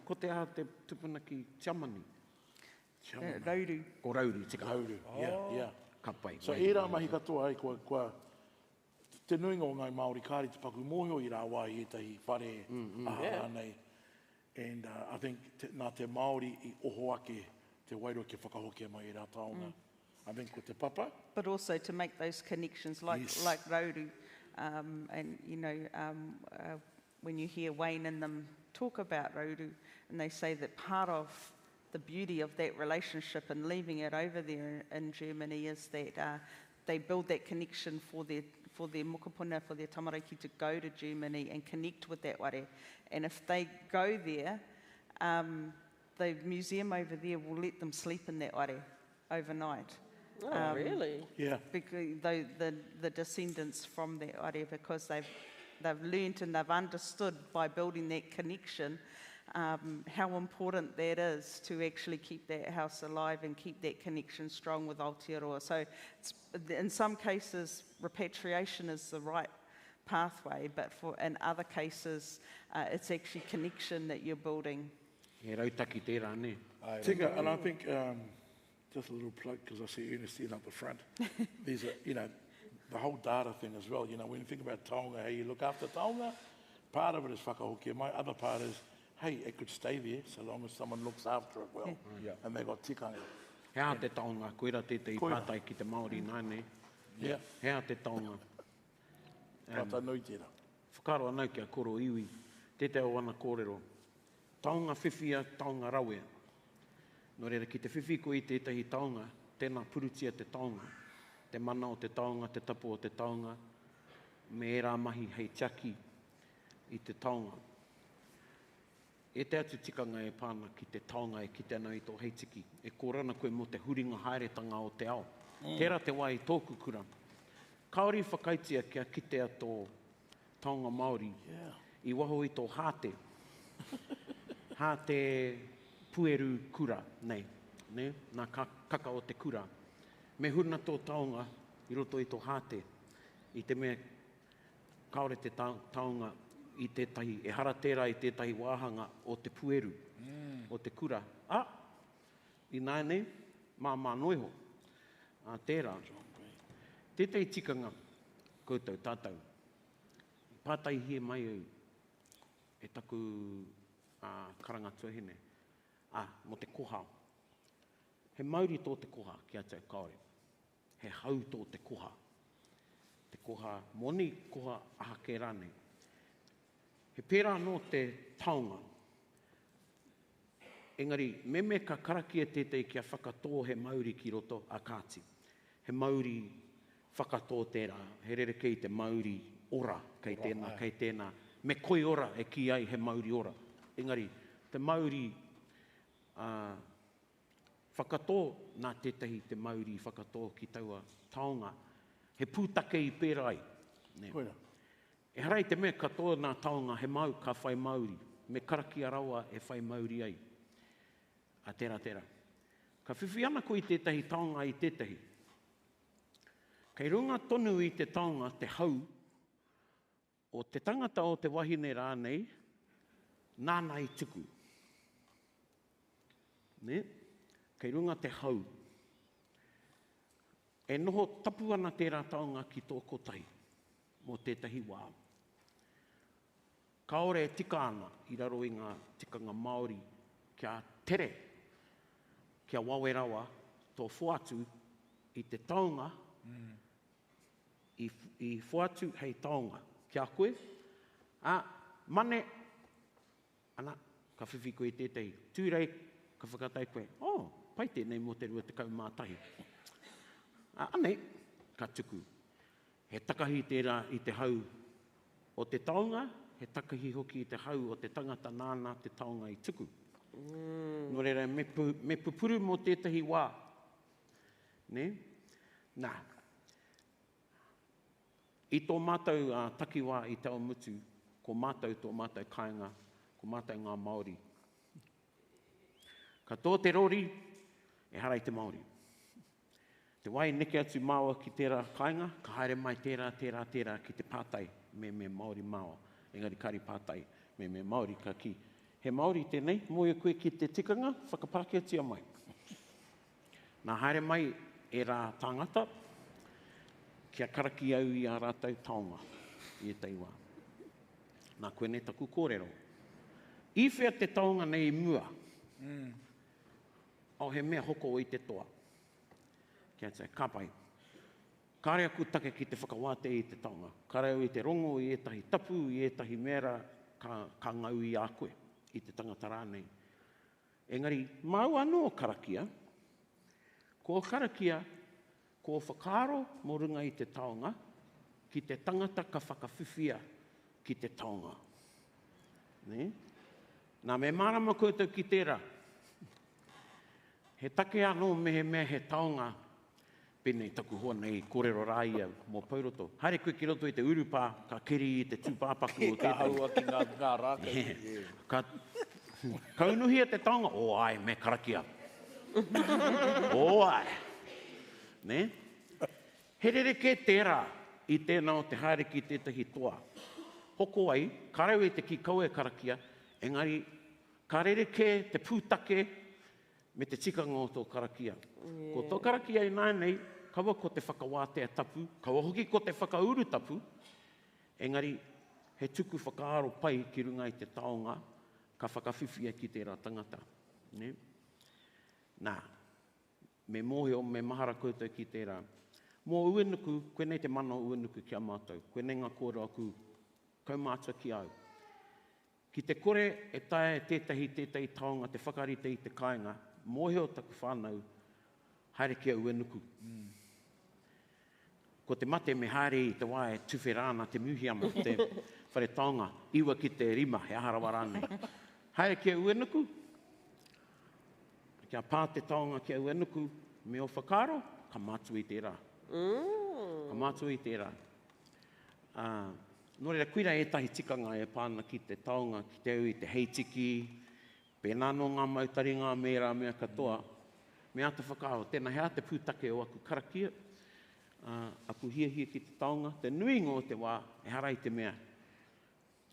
ko te aha te tupuna ki Tiamani. Rauru. Ko Rauru, tika. Rauru, yeah. Ka pai. So e rā mahi katoa ai, kua te nuinga o ngai Māori kāri te paku mōhio i rā wā i etahi whare aha nei. And I think nā te Māori I oho ake te wairua ke whakahokia mai I rā taonga. I think ko te papa. But also to make those connections like Rauru. And, when you hear Wayne and them talk about Rauru, and they say that part of the beauty of that relationship and leaving it over there in Germany is that they build that connection for their mokopuna, for their tamariki to go to Germany and connect with that ware. And if they go there, the museum over there will let them sleep in that ware overnight. Oh, really? Yeah. Because the descendants from that ware, because they've learnt and they've understood by building that connection how important that is to actually keep that house alive and keep that connection strong with Aotearoa. So in some cases, repatriation is the right pathway, but in other cases, it's actually connection that you're building. He rautaki tērā, ne? Tika, and I think, just a little plug, because I see Ernestine up the front, there's the whole data thing as well. When you think about taonga, how you look after taonga, part of it is whakahokia. My other part is, hey, it could stay there so long as someone looks after it well. And they got tikanga. Hea te taonga, koera tētai pātai ki te Māori nāne. Hea te taonga. Pata nui tēra. Whakaro anau kia koro iwi, tētai o wana kōrero. Taonga whiwhia, taonga rawea. Nō reira ki te whiwhi ko I tētahi taonga, tēnā purutia te taonga, te mana o te taonga, te tapu o te taonga, me e rā mahi hei tiaki I te taonga. E te atu tikanga e pāna ki te taonga e ki te anau I tō heitiki, e kōrana koe mo te huringa haeretanga o te ao. Tērā te wai tōku kura. Kaori whakaitia kia kitea tō taonga Māori, I waho I tō hāte. Hāte pueru kura, nei. Nā kaka o te kura. Me hurna tō taonga, I roto I tō hāte. I te mea kaore te taonga I tētahi, e hara tērā I tētahi wāhanga o te pueru, o te kura. I nāne, mā noiho. Tērā. Tētai tikanga, koutou tātou. Pātai hie mai au, e taku karanga tuahine. Mo te koha. He Māori tō te koha ki atau kaore. He hau tō te koha. Te koha, moni koha aha ke rane. He pērā no te taonga. Engari, me ka karakia tētai kia whakatō he Māori ki roto a kāti. He Māori whakatō tērā. He rerekei te Māori ora kei tēnā. Me koi ora e ki ai he Māori ora. Engari, te Māori whakatō nā tētahi te Māori whakatō ki taua taonga. He pūtake I pērai. E harai te mea katoa nā taonga he mau ka whai Māori. Me karaki arawa e whai Māori ai. Tērā. Ka whiwhi ana ko I tētahi taonga I tētahi. Kei runga tonu I te taonga te hau o te tangata o te wahine rānei, nāna I tuku. Kei runga te hau. E noho tapu ana tērā taonga ki tō kotai, mō tētahi wā. Kaore e tika ana I raro I ngā tikanga Māori kia tere, kia wawe rawa, tō whuatu i te taonga, i whuatu hei taonga. Kia koe, mane, ana, ka whiwhi koe tētei, tūrei, ka whakatai koe, pai tēnei mō te rua te kaumātahi. Anei, ka tuku. He takahi tērā i te hau o te taonga, he takahi hoki i te hau o te tangata nāna te taonga i tuku. Nō reira, me pupuru mō tētahi wā. Ne? Nā. I tō mātou takiwā i te ao mutu, ko mātou tō mātou kāinga, ko mātou ngā Māori. Ka tō te rori, e harai te Māori. Te wai neke atu māua ki tērā kāinga, ka haere mai tērā ki te pātai, me Māori māua. Engari kari pātai, me Māori ka ki. He Māori tēnei, moe koe ki te tikanga, whakapākea tia mai. Nā haere mai e rā tāngata, kia karaki au i a rātou taonga, i e teiwā. Nā koe ne taku kōrero. I whea te taonga nei mua, au he mea hoko o i te toa. Kia tai, ka pai. Kāre aku take ki te whakawāte i te taonga. Kāre au i te rongo i etahi tapu, i etahi mera ka ngau i a koe, i te tangata rānei. Engari, mau anō karakia, ko karakia, ko whakaaro mō runga i te taonga, ki te tangata ka whakawhiwhia ki te taonga. Ne? Nā me marama koutou ki tērā. He take anō mea he taonga, pēnei taku hoa nei kōrero rāia mō pauroto. Haere koe ki roto i te urupā, ka keri i te tūpāpaku o tētai. Ka haua ki ngā rākau. Ka unuhia te taonga, ai, me karakia. Ai. Ne? He rereke tērā i tēnā o te haere ki tētahi toa. Hoko ai, karau e te ki kaue karakia, engari, ka rereke te pūtake me te tikanga o tō karakia. Ko tō karakia i nānei, kaua ko te whakawātea tapu, kaua hoki ko te whakauru tapu, engari, he tuku whakaaro pai ki runga i te taonga, ka whakawhiwhia ki tērā tangata. Ne? Nā, me mōhio, me mahara koutou ki tērā. Mō uenuku, koe nei te mana uenuku ki a mātou. Koe nei ngā kōrero aku, kaumātua ki au. Ki te kore e tae tētahi taonga, te whakarite i te kāinga, mōhio taku whānau, haere kia uenuku. Ko te mate me haere i te wae tuwherāna, te muhiama, te whare taonga, iwa ki te rima, he aharawa rānei. Haere kia uenuku, kia pā te taonga kia uenuku, me o whakaro, ka mātua i tērā. Ka mātua i tērā. Nō reira, kuira etahi tikanga e pāna ki te taonga, ki te au i te heitiki, pēnā no ngā mautaringa mērā mea katoa, me ata whakaro, tēnā hea te pūtake o aku karakia, aku hia ki te taonga, te nuingo o te wā, e harai te mea,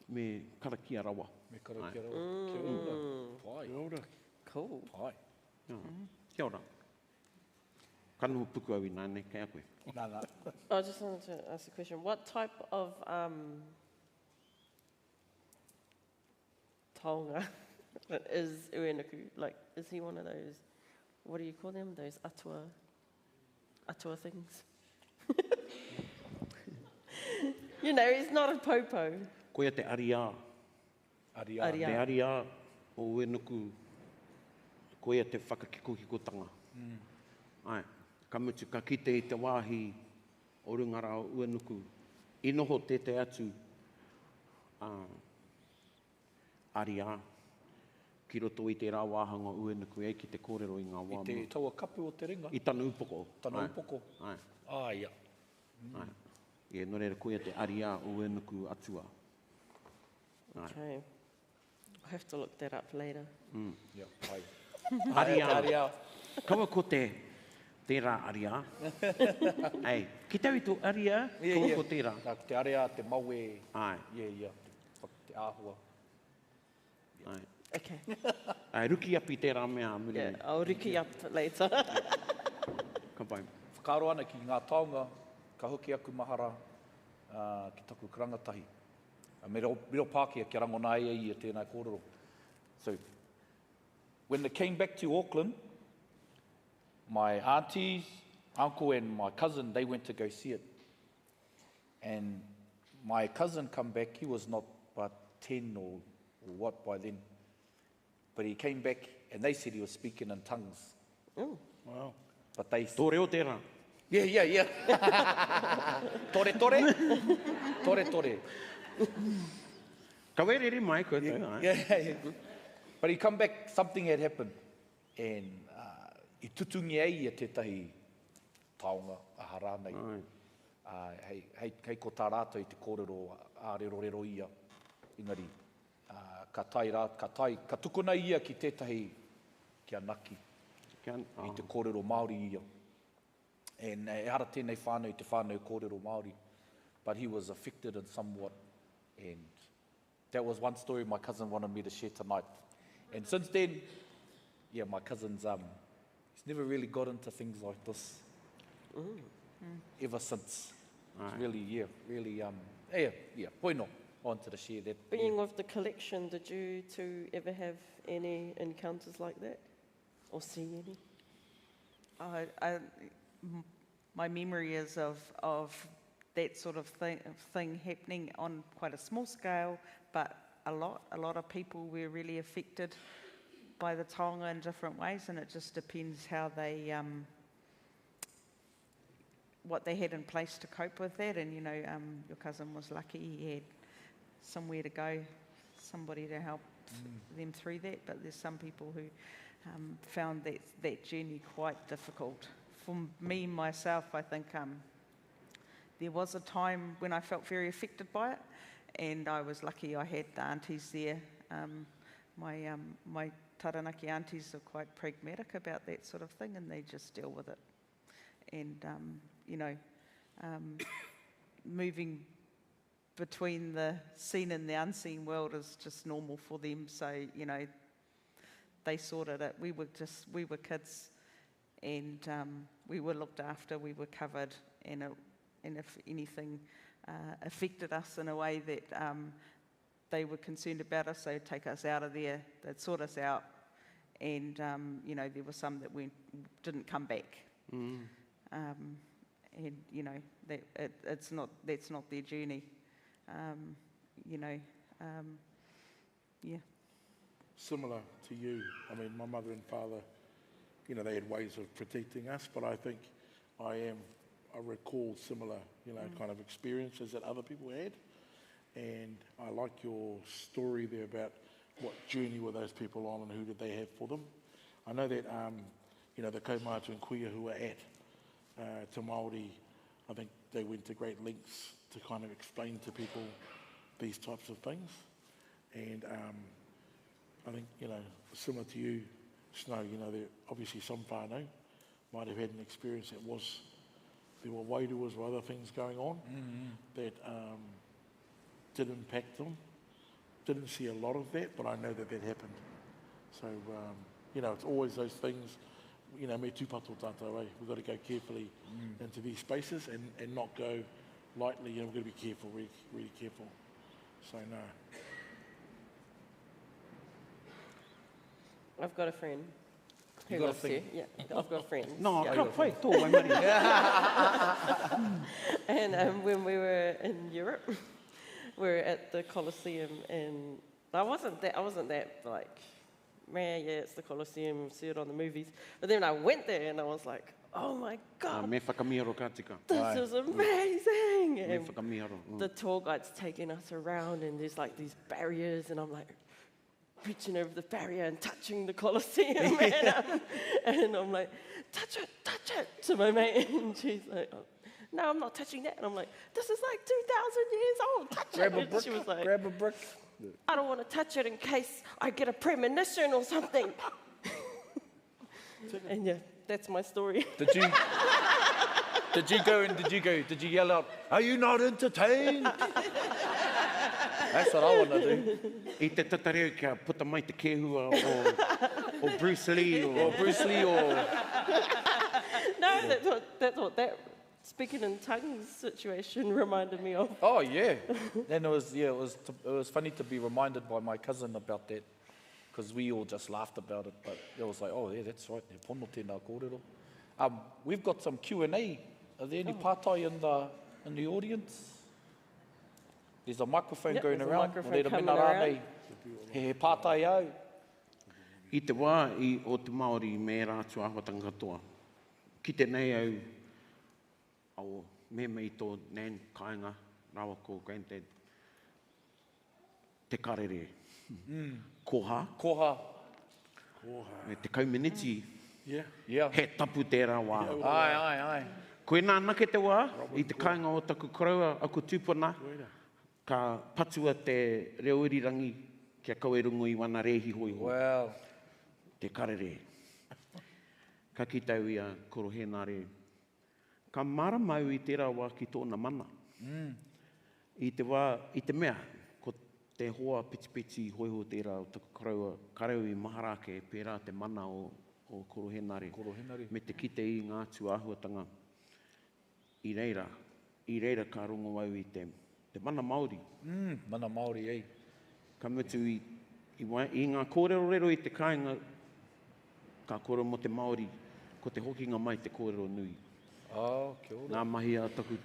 me karakia rawa. Me karakia rawa. Kia ora. Pai. Kia ora. Cool. Pai. Kia ora. Kanoho puku au i nāne, kei a koe. Nā. I just wanted to ask a question. What type of taonga is Uenuku? Like, is he one of those, what do you call them? Those atua things? You know, he's not a popo. Koia te ariā. Ariā. Te ariā o Uenuku, koia te whakakiko-kikotanga. Ai, ka mutu, ka kite i te wāhi o rungara o Uenuku. I noho tētai atu ariā, ki roto i te rā wāhanga Uenuku, ki te kōrero i ngā wā. I te taua kapu o te ringa. I tana upoko. Tana upoko. Ai. Ia. Ai. Ie, no reira koia te ariā o Uenuku atua. Okay. I'll have to look that up later. Ia, pai. Ariā. Kaua ko tērā ariā. Ei, ki tau i tō ariā, kaua ko tērā. Te ariā, te maue. Ai. Ia. Te āhua. Ai. Okay. Ai, ruki api tērā mea. Yeah, I'll riki up later. Ka pai. Whakaro ana ki ngā taonga, ka hoki aku mahara ki taku karangatahi. Miro Pākehā ki rangona i tēnei kōrero. So, when they came back to Auckland, my aunties, uncle and my cousin, they went to go see it. And my cousin come back, he was not but 10 or what by then. But he came back and they said he was speaking in tongues. Oh. Wow. But they... Tō reo tērā. Yeah. Tore. Ka wērere mai koe tau, ai? Yeah. But he come back, something had happened. And I tutungi ai a tētahi taonga a harānei. Hei ko tā rātou i te kōrero a rero ia. Engari, ka tukuna ia ki tētahi kia naki. I te kōrero Māori ia. And e ara tēnei whānau i te whānau kōrero Māori. But he was affected in somewhat. And that was one story my cousin wanted me to share tonight. And since then, yeah, my cousin's, he's never really got into things like this. Ever since. It's really, poino. I wanted to share that. Being of the collection, did you two ever have any encounters like that? Or see any? My memory is of that sort of thing happening on quite a small scale, but a lot of people were really affected by the taonga in different ways, and it just depends how they, what they had in place to cope with that. And your cousin was lucky; he had somewhere to go, somebody to help them through that. But there's some people who found that journey quite difficult. For me, myself, I think there was a time when I felt very affected by it, and I was lucky I had the aunties there. My Taranaki aunties are quite pragmatic about that sort of thing, and they just deal with it. And, moving between the seen and the unseen world is just normal for them. So, they sorted it. We were kids, and we were looked after, we were covered, and if anything affected us in a way that they were concerned about us, they'd take us out of there, they'd sort us out, and there were some that didn't come back. And that's not their journey. Similar to you. I mean, my mother and father, they had ways of protecting us, but I think I recall similar, kind of experiences that other people had. And I like your story there about what journey were those people on and who did they have for them. I know that, the kaumātua and kuia who were at Te Māori, I think they went to great lengths to kind of explain to people these types of things. And I think, similar to you, Snow, there obviously some whānau might have had an experience that there were wairuas or other things going on that did impact them. Didn't see a lot of that, but I know that happened. So, it's always those things, me tūpato tātou, we've got to go carefully into these spaces and not go lightly. We've got to be careful, really, really careful. So, no. I've got a friend who You got a lives friend? here. Yeah, I've got a friend. No, yeah. ka whai, tō wai mari. And when we were in Europe, we were at the Colosseum, and I wasn't that like, man, yeah, it's the Colosseum, see it on the movies. But then I went there and I was like, oh my God, Me whakamiharo ka tika. this is amazing. Me And whakamiharo. the tour guide's taking us around, and there's like these barriers, and I'm like reaching over the barrier and touching the Colosseum, and I'm like, touch it to my mate, and she's like, oh, no, I'm not touching that. And I'm like, this is like 2,000 years old, touch Grab it. a And brick, she was like, grab a brick. I don't want to touch it in case I get a premonition or something. And yeah, that's my story. Did you yell out, are you not entertained? That's what I want to do. I te tatareo kia puta mai te kehua o Bruce Lee Or Bruce Lee or... No, that's what that speaking in tongues situation reminded me of. Oh, yeah. Then it was funny to be reminded by my cousin about that, because we all just laughed about it, but it was like, oh, yeah, that's right, he pono tēnā kōrero. We've got some Q&A. Are there any pātai in the audience? There's a microphone Yep, going there's a around. microphone Mo reira coming mena around. rānei. He pātai au. I te wā o te Māori me rātu āwhatanga katoa. Ki te nei au me tō nan kāinga rawa ko granddad. Te karere. Koha. Koha. Me te kauminiti. Yeah. He tapu tērā wā. Ai. Koe nā nake te wā, i te kāinga o taku koraua, aku tūpuna, ka patua te reo irirangi kia kauerungo i wana rehi hoi hoi. Wow. Te karere. Ka ki tau ia korohenare. Ka mara mau i tērā wā ki tōna mana. I te mea, ko te hoa piti hoiho tērā o taku koraua, karau i maharake pērā te mana o korohenare. Me te kite i ngā tū āhuatanga. I reira ka rongo au i te mana Māori. Mana Māori, ei. Ka mutu i ngā kōrero rero i te kāinga, ka kōrero mo te Māori, ko te hokinga mai te kōrero nui. Kia ora. Ngā mahi a taku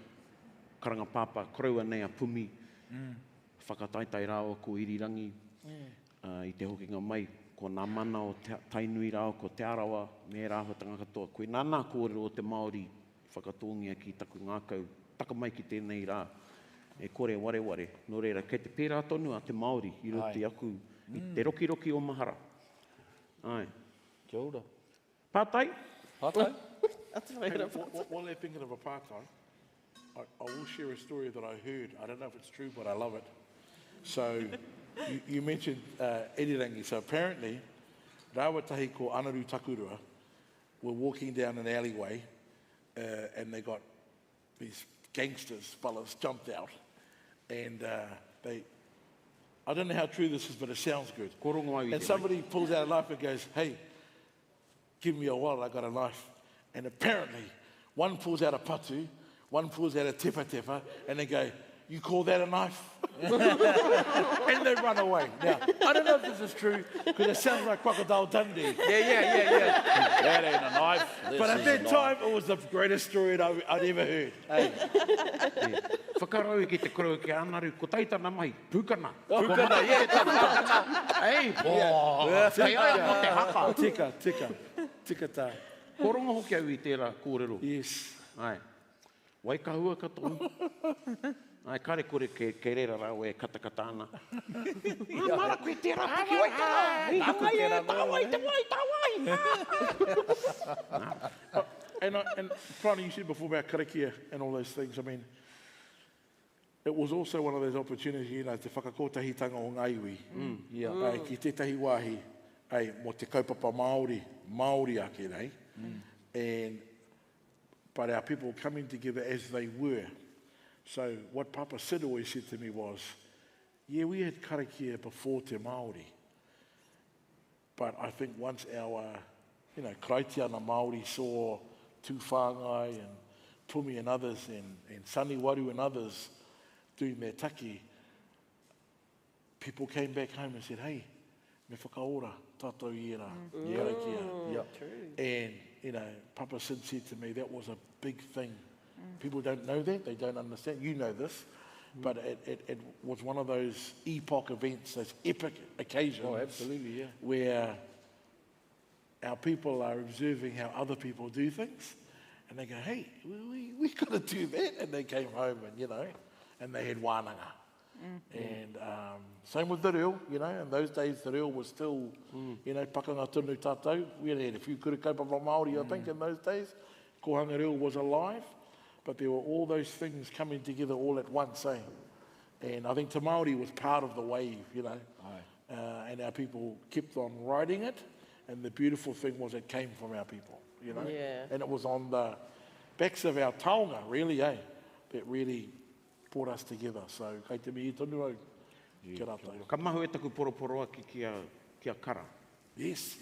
karanga pāpā, koraua nei a pumi, whakataitai rāo ko irirangi, i te hokinga mai, ko nā mana o tainui rāo, ko te arawa, me rāhuatanga katoa. Koe nānā kōrero o te Māori, whakatōngia ki taku ngākau, taka mai ki tēnei rā, e kore ware. Nō reira, kei te pērā tonu a te Māori, i roti aku, i te roki o mahara. Ai. Kia ora. Pātai? While they're thinking of a part-time, I will share a story that I heard. I don't know if it's true, but I love it. So, you mentioned irirangi. So apparently, rāwatahi ko Anaru Takurua were walking down an alleyway and they got these gangsters, fellas, jumped out. And I don't know how true this is, but it sounds good. And somebody pulls out a knife and goes, hey, give me a wallet, I got a knife. And apparently, one pulls out a patu, one pulls out a tepa, and they go, you call that a knife? And they run away. Now, I don't know if this is true, because it sounds like Crocodile Dundee. Yeah. That ain't a knife. But at that time, it was the greatest story I'd ever heard. Hey. Whakarau ki te koroa ki Anaru, ko taitana mai, pūkana. Pūkana, yeah, tā. Ei, pō, kei aia mo te haka. Tika tā. Koronga hoki au i tērā kōrero. Yes. Ai. Wai ka hua ka tonu. Ai, kare kore ke reira rau e katakatana. Mara koe tērā piki wai tērā. Tā wai. And Prana, you said before about karakia and all those things. I mean, it was also one of those opportunities, you know, te whakakotahitanga o ngā iwi. Ai, ki tētahi wāhi, ai, mo te kaupapa Māori ake nei. But our people coming together as they were. So what Papa Sid always said to me was, yeah, we had karakia before Te Māori. But I think once our, Kraitiana Māori saw Tū Whāngai and Pumi and others and Sani Waru and others doing their taki, people came back home and said, hey, me whakaora tātou i era karakia. And, Papa Sid said to me, that was a big thing. People don't know that, they don't understand. You know this, but it was one of those epoch events, those epic occasions. Oh, absolutely, yeah. Where our people are observing how other people do things, and they go, hey, we got to do that. And they came home and they had wānanga. And same with the reo, in those days the reo was still, pakanga tunu tātou. We had a few kura kaupapa Māori, I think, in those days. Kohanga reo was alive, but there were all those things coming together all at once, eh? And I think Te Māori was part of the wave, and our people kept on riding it, and the beautiful thing was it came from our people, and it was on the backs of our taonga, really, that really brought us together. So, kei te mihi tonu au, kia rātou. Ka mahu e taku poroporoa kia kara. Yes.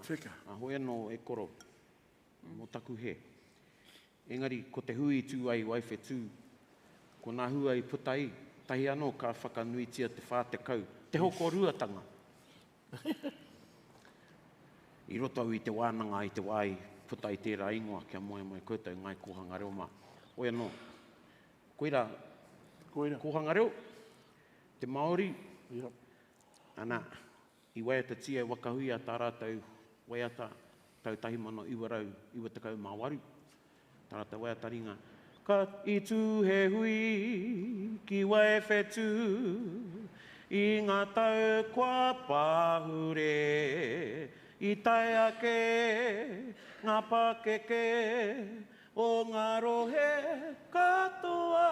Tika. A hoi anō e koro, mo taku he. Engari, ko te hui tū ai waiwhe tū, ko nā hua i putai, tahi anō ka whakanuitia te whā te kau, te hoko ruatanga. I roto au i te wānanga i te wai puta i tērā ingoa kia moe koutou ngai kohanga reo mā. Oia no, koira kohanga reo, te Māori, ana, i waiata tia wakahui a tā rātou waiata tau tahi mana iwarau, iwa takau māwaru, tā rātou waiata ringa. Ka i tū he hui, ki wai whetu, i ngā tau kua pahure, i tai ake, ngā pakeke, o ngā rohe katoa,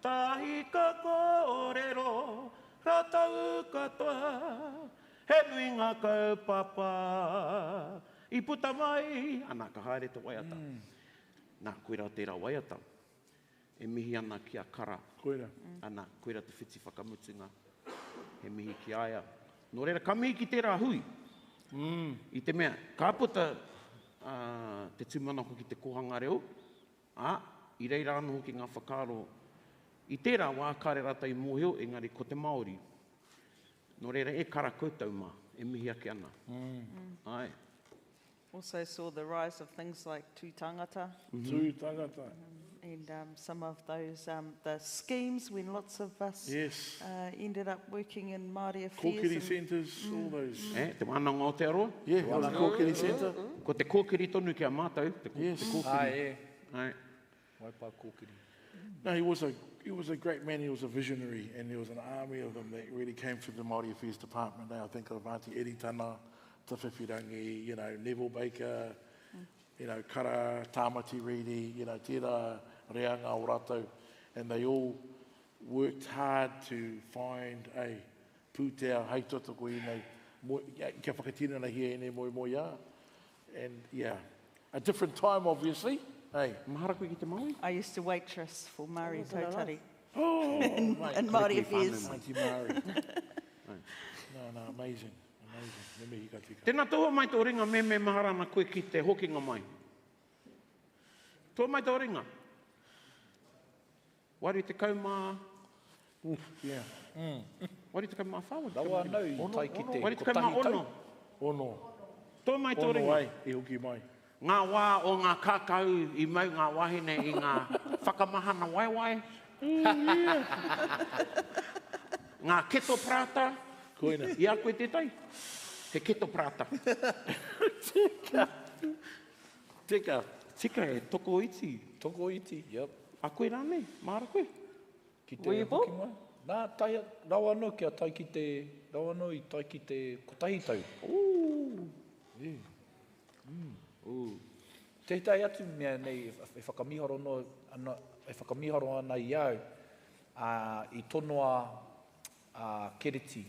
tahi ka kōrero, ratau katoa, he nui ngā kaupapa, i puta mai, ana ka haere te waiata. Nā, koera tērā waiata, e mihi ana ki a kara, ana koera te whiti whakamutunga, he mihi ki aia. Nō reira, ka mihi ki tērā hui. I te mea, ka puta te tūmana hoki te kohanga reo, i reira anu hoki ngā whakaro, i tērā wā kāre rata i mōheo, engari ko te Māori. Nō reira, e kara koutou mā, e mihi ake ana. Ai. Also saw the rise of things like tū tangata. Tū tangata. And some of those, the schemes when lots of us ended up working in Māori affairs. Kōkiri centres, all those. Te wānanga o te aroa? Yeah, the kōkiri centre. Ko te kōkiri tonu ki a mātou, te kōkiri. Ai. Waipa kōkiri. No, he was a great man, he was a visionary, and there was an army of them that really came through the Māori Affairs Department. I think of Auntie Eddie Tana, Te Whiwhirangi, you know, Neville Baker, you know, Kara, Tāmati Reedy, you know, tērā reanga o rātou, and they all worked hard to find a pūtea heitotoko i nei, kia whakatirana hia e nei moi ia. And yeah, a different time obviously. Hey. Mahara koe ki te Māori? I used to waitress for Māori Tautari. Oh, in Māori affairs. Auntie Māori. No, amazing. Me mihi ka tika. Tēnā toa mai tō ringa me mahara na koe ki te hokinga mai. Toa mai tō ringa. Wari te kaumā... Yeah. Wari te kaumā whawa? Rawa nau i tai ki te Wari te kaumā ono? Ono. Toa mai tō ringa. Ono ai, e hoki mai. Ngā wā o ngā kākau i mau ngā wahine i ngā whakamahana waiwai. Ngā keto prata. Koina. I a koe te tai. He keto prata. Tika. Tika e toko iti. Toko iti, yep. A koe rāne, mahara koe. Ki te hoki mai. Nā, rawa no kia tai ki te... Rawa no i tai ki te kotahi tau. Te tai atu mea nei, e whakamiharo no, e whakamiharo ana i au, i tonoa kereti,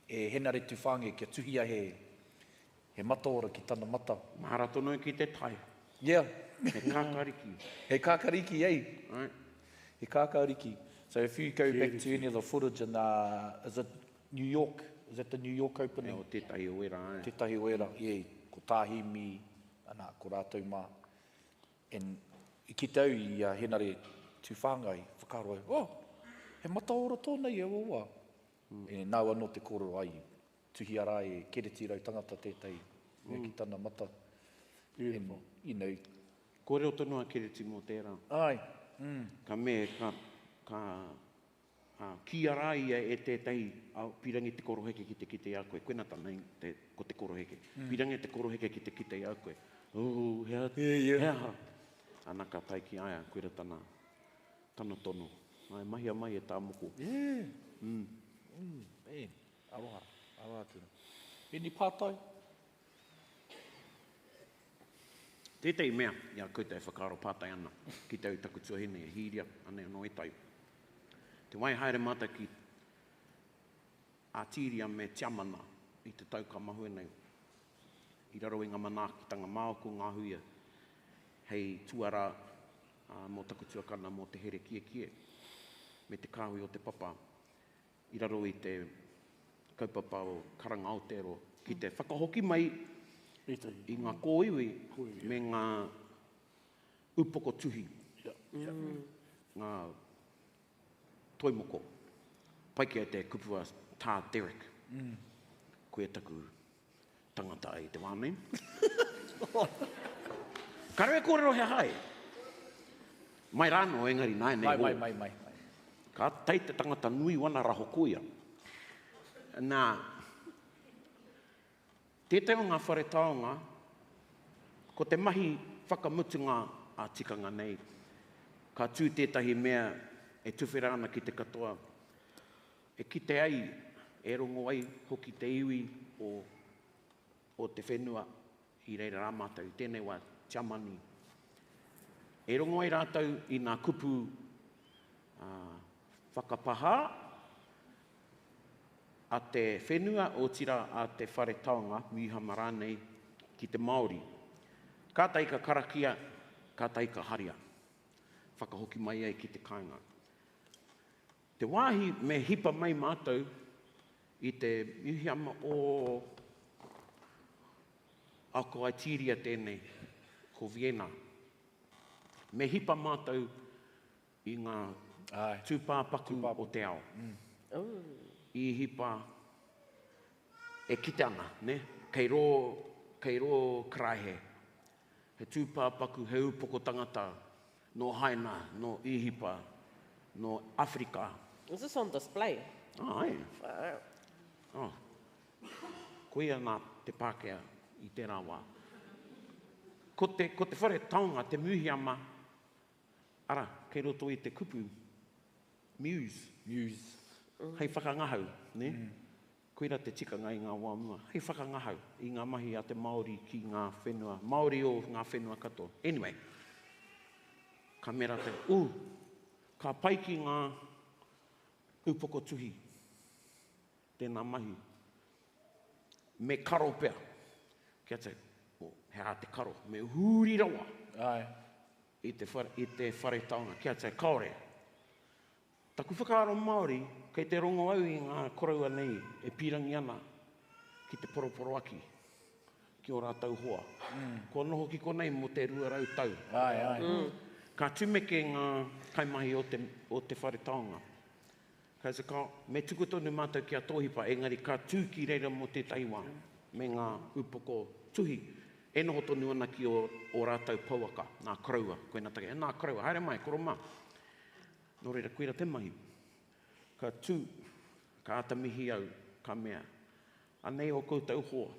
e henare tu whange kia tuhia he mataora ki tana mata. Mahara tono ki te tai. Yeah. He kākariki. He kākariki, ei. Right. He kākariki. So if you go back to any of the footage in, is it New York? Is that the New York opening? O tētahi oera, Tētahi oera, yeah. Ko tāhimi, ana, ko rātou mā. And I ki tau i henare tu whāngai, whakaroa, he mataora tōna i awa. E nau anō te koro ai, tuhi ara e kereti rau tangata tētai, ki tana mata. Beautiful. You know. Ko reo tonua kereti mō tērā. Ai. Ka me, ki ara ia e tētai, pirangi te koroheke ki te kite a koe. Koena tāna ko te koroheke. Pirangi te koroheke ki te kite a koe. Hea. Ana ka tai ki aia, koera tana tono. Ai, mahi a mai e tā moko. Man, awa tūna. Any pātai? Tētai mea, ia koutou e whakaro pātai ana, ki tau taku tuahine e hiria, ane anō e tai. Te wai haere mata ki ātīria me tiamana i te tau ka mahue nei. I raro i ngā manaakitanga māoko ngā huia, hei tuara mō taku tuakana mō te here kie, me te kāhui o te papa. I raro i te kaupapa o karanga Aotearoa, ki te whakahoki mai i ngā kōiwi me ngā upoko tuhi. Ngā toimoko. Pai kia te kupua tā Derek. Koe taku tangata i te wānei. Ka rewe kōrero he hae. Mai rāno, engari, nai nei hō. Mai. Ka tei te tangata nui wana raho kuia. Nā, tētai o ngā whare taonga, ko te mahi whakamutunga a tikanga nei, ka tū tētahi mea e tuwhera ana ki te katoa. E kite ai, e rongo ai, hoki te iwi o te whenua i reira rāmātau, tēnei wā tiamani. E rongo ai rātau i ngā kupu whakapaha a te whenua o tira a te whare taonga, Mihama rānei, ki te Māori. Kātai ka karakia, kātai ka haria. Whakahoki mai ai ki te kāinga. Te wāhi me hipa mai mātou i te Mihama o ako aitiria tēnei, ko Vienna. Me hipa mātou i ngā tūpāpaku o te ao. I hipa e kite ana, ne? Kei rō kraihe. He tūpāpaku, he upoko tangata, no haina, no ihipa, no Afrika. Is this on display? Ai. Wow. Koia nā te Pākehā i tērā wā. Ko te whare taonga, te Muhiama, ara, kei roto i te kupu, Muse. Hei whakangahau, ne? Koira te tikanga i ngā wāmua. Hei whakangahau i ngā mahi a te Māori ki ngā whenua. Māori o ngā whenua katoa. Anyway, ka mera te, ka pai ki ngā upoko tuhi. Tēnā mahi. Me karo pea. Kia te, hea te karo. Me huri rawa. I te whare taonga. Kia te, kaore. Taku whakaaro Māori, kei te rongo au i ngā koraua nei, e pirangi ana ki te poroporo aki, ki o rātau hoa. Ko noho ki konei mo te rua rau tau. Ka tūmeke ngā kaimahi o te whare taonga. Ka se ka, me tuku tonu mātou ki a tōhipa, engari ka tūki reira mo te taiwa, me ngā upoko tuhi. E noho tonu ana ki o rātau pauaka, nā kraua, koe nā take, nā kraua, haere mai, koro mā. Nō reira, koera te mahi. Ka tū, ka atamihi au, ka mea. Anei o koutou hoa,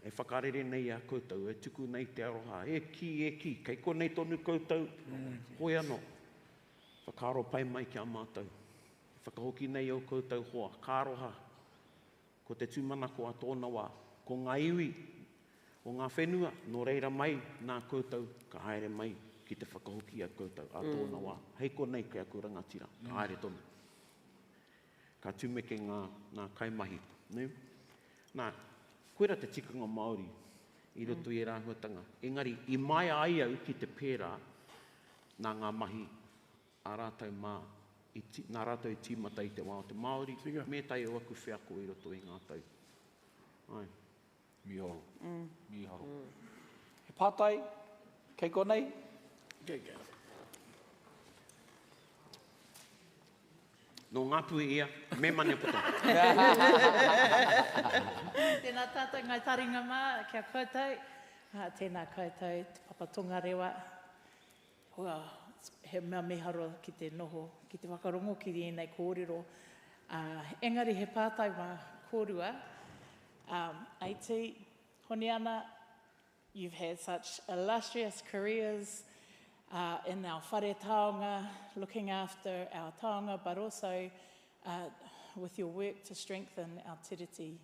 e whakarere nei a koutou, e tuku nei te aroha, e ki, kei ko nei tonu koutou, hoi anō. Whakaro pai mai ki a mātou. Whakahoki nei o koutou hoa, ka aroha, ko te tūmana ko a tōna wā, ko ngā iwi, o ngā whenua, nō reira mai, nā koutou, ka haere mai, ki te whakahoki a koutou, a tōna wā. Hei ko nei kia ko rangatira, ka haere tonu. Ka tūmeke ngā kaimahi. Ne? Nā, koera te tikanga Māori, i roto i rāhuatanga. Engari, i mai ai au ki te pērā, nā ngā mahi, a rātau mā, nā rātau i tīmata i te wā o te Māori, me tai o aku whiako i roto i ngā tau. Ai. Mihoro. He pātai, kei konei, No ngā pui ia, me mane poto. Tēnā tātou ngai taringa mā, kia koutou. Tēnā koutou, te papatunga rewa. He mea miharo ki te noho, ki te wakarongo ki tēnei kōrero. Engari he pātai mā kōrua. AT, honi ana, you've had such illustrious careers in our whare taonga, looking after our taonga, but also with your work to strengthen our tiriti,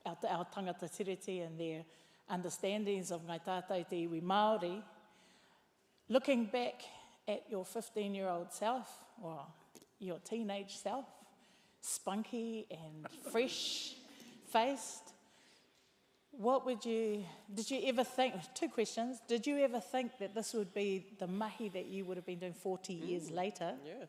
our tangata tiriti and their understandings of ngai tātou te iwi Māori. Looking back at your 15-year-old self, or your teenage self, spunky and fresh-faced, did you ever think, two questions, did you ever think that this would be the mahi that you would have been doing 40 years later? Yeah.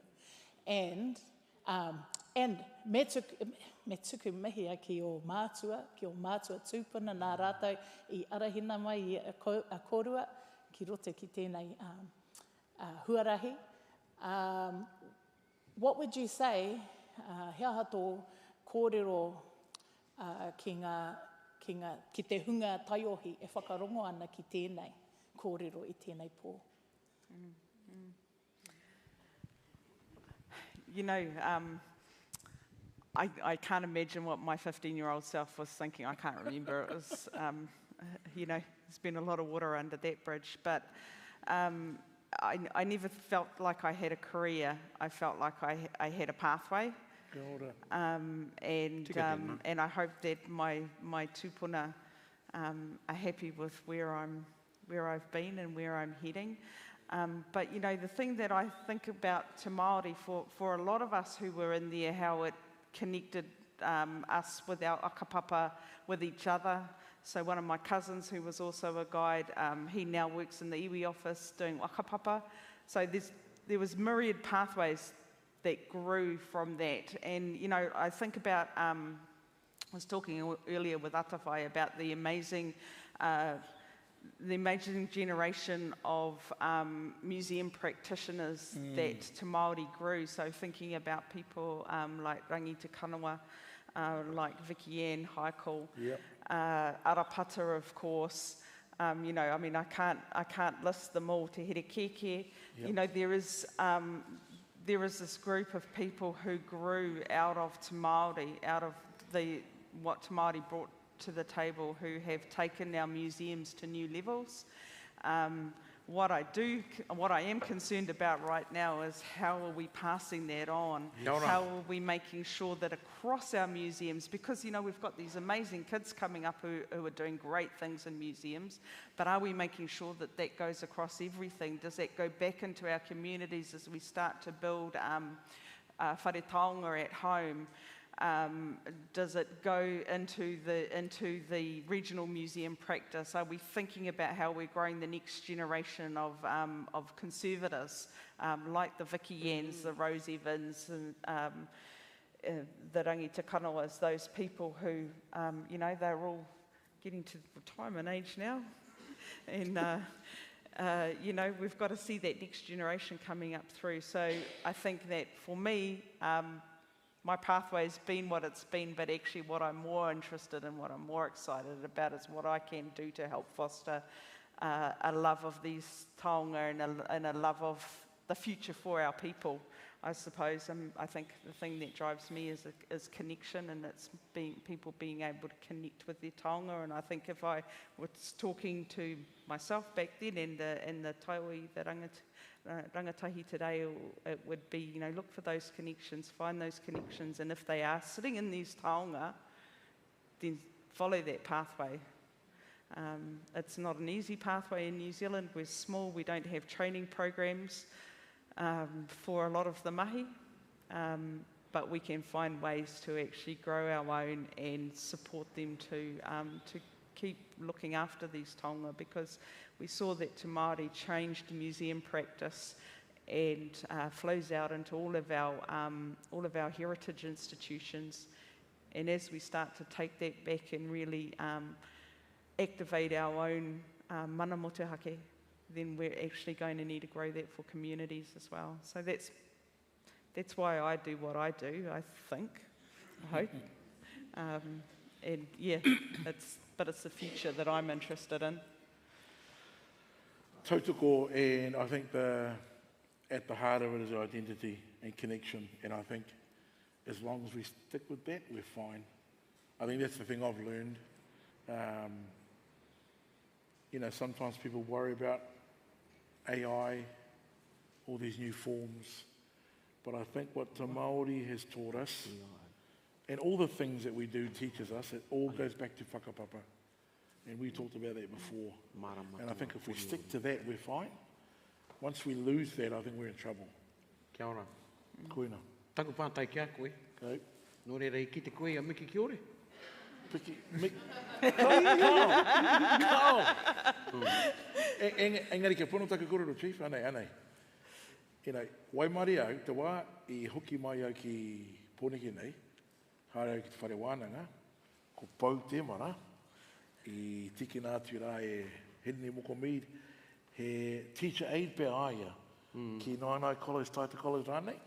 And me tuku mihia ki o mātua tūpuna nā rātou i arahina mai i a kōrua, ki roto ki tēnei huarahi. What would you say, hea hato kōrero ki ki te hunga taiohi e whakarongo ana ki tēnei kōrero i tēnei pō. You know, I can't imagine what my 15-year-old self was thinking. I can't remember. It was, you know, there's been a lot of water under that bridge. But I never felt like I had a career. I felt like I had a pathway. And I hope that my tupuna are happy with where I've been and where I'm heading. But, you know, the thing that I think about Te Māori, for a lot of us who were in there, how it connected us with our akapapa, with each other. So one of my cousins, who was also a guide, he now works in the iwi office doing akapapa. So there was myriad pathways that grew from that. And, you know, I think about, I was talking earlier with Atawhai about the amazing generation of museum practitioners that Te Māori grew. So thinking about people like Rangi Te Kanawa, like Vicky Ann Haikal, Arapata, of course. You know, I mean, I can't list them all. Te Here Keke. You know, there is this group of people who grew out of Te Māori, out of what Te Māori brought to the table, who have taken our museums to new levels. What I am concerned about right now is how are we passing that on? How are we making sure that across our museums, because, you know, we've got these amazing kids coming up who are doing great things in museums, but are we making sure that that goes across everything? Does that go back into our communities as we start to build whare taonga at home? Does it go into the regional museum practice? Are we thinking about how we're growing the next generation of conservators, like the Vicky Yans, the Rose Evans, and the Rangi Te Kanawas, those people who, you know, they're all getting to retirement age now. And, you know, we've got to see that next generation coming up through. So I think that for me, my pathway's been what it's been, but actually what I'm more interested in, what I'm more excited about is what I can do to help foster a love of these taonga and a love of the future for our people, I suppose. I think the thing that drives me is connection, and it's people being able to connect with their taonga. And I think if I was talking to myself back then and the taioi, the rangatahi today, it would be, you know, look for those connections, find those connections, and if they are sitting in these taonga, then follow that pathway. It's not an easy pathway in New Zealand. We're small, we don't have training programs for a lot of the mahi, but we can find ways to actually grow our own and support them to keep looking after these taonga, because we saw that Te Māori changed museum practice and flows out into all of our heritage institutions. And as we start to take that back and really activate our own mana motuhake, then we're actually going to need to grow that for communities as well. So that's why I do what I do, I think, I hope. And yeah, it's the future that I'm interested in. Tautoko, and I think at the heart of it is identity and connection, and I think as long as we stick with that, we're fine. I think that's the thing I've learned. You know, sometimes people worry about AI, all these new forms, but I think what Te Māori has taught us, and all the things that we do teaches us, it all goes back to whakapapa. And we talked about that before. And I think if we stick to that, we're fine. Once we lose that, I think we're in trouble. Kia ora. Koina. Taku pātai kia koe. Kau. Nō re rei ki te koe a miki ki ore. Piki. Kao. Engari kia pono taku kororo, Chief. Anei. You know, Waimari au, te wā I hoki mai au ki Pōneke nei, haere au ki te whare wānanga, ko pau te mara, I tiki nā tui rā Hedney Moko Mead, he teacher aid pe aia, ki Nainai College, Taita College rānei.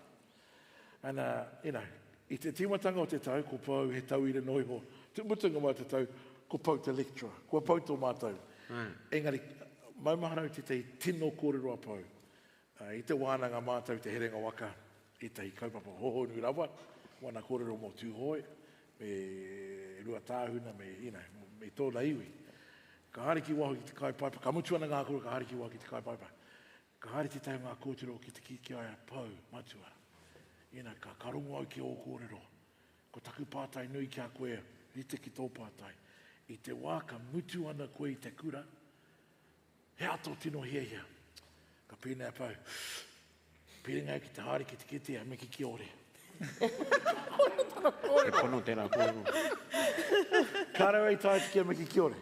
And, you know, I te timatanga o te tau, ko pau he tau I re noiho, te mutunga mai te tau, ko pau te lecturer, ko pau tō mātou. Engari, maumaharau te tei tino kōrero a pau. I te wānanga mātou te herenga waka, i tei kaupapa hohonu rawa, wana kōrero mō tūhoi, me rua tāhuna, me tōna iwi. Ka hariki waho ki te kaipaipa, ka mutuana ngā koro ka hariki waho ki te kaipaipa. Ka hari te tau ngā kōtiro ki te kiki ai a pau, matua. Ka karongo au ki o kōrero. Ko taku pātai nui ki a koe, rite ki tō pātai. I te wā ka mutuana koe i te kura, he ato tino hia. Ka pēnei a pau. Pēnei ki te hari ki te kete, me ki ore. E pono tērā kōrero. Kāra ei tai te kia me ki ore.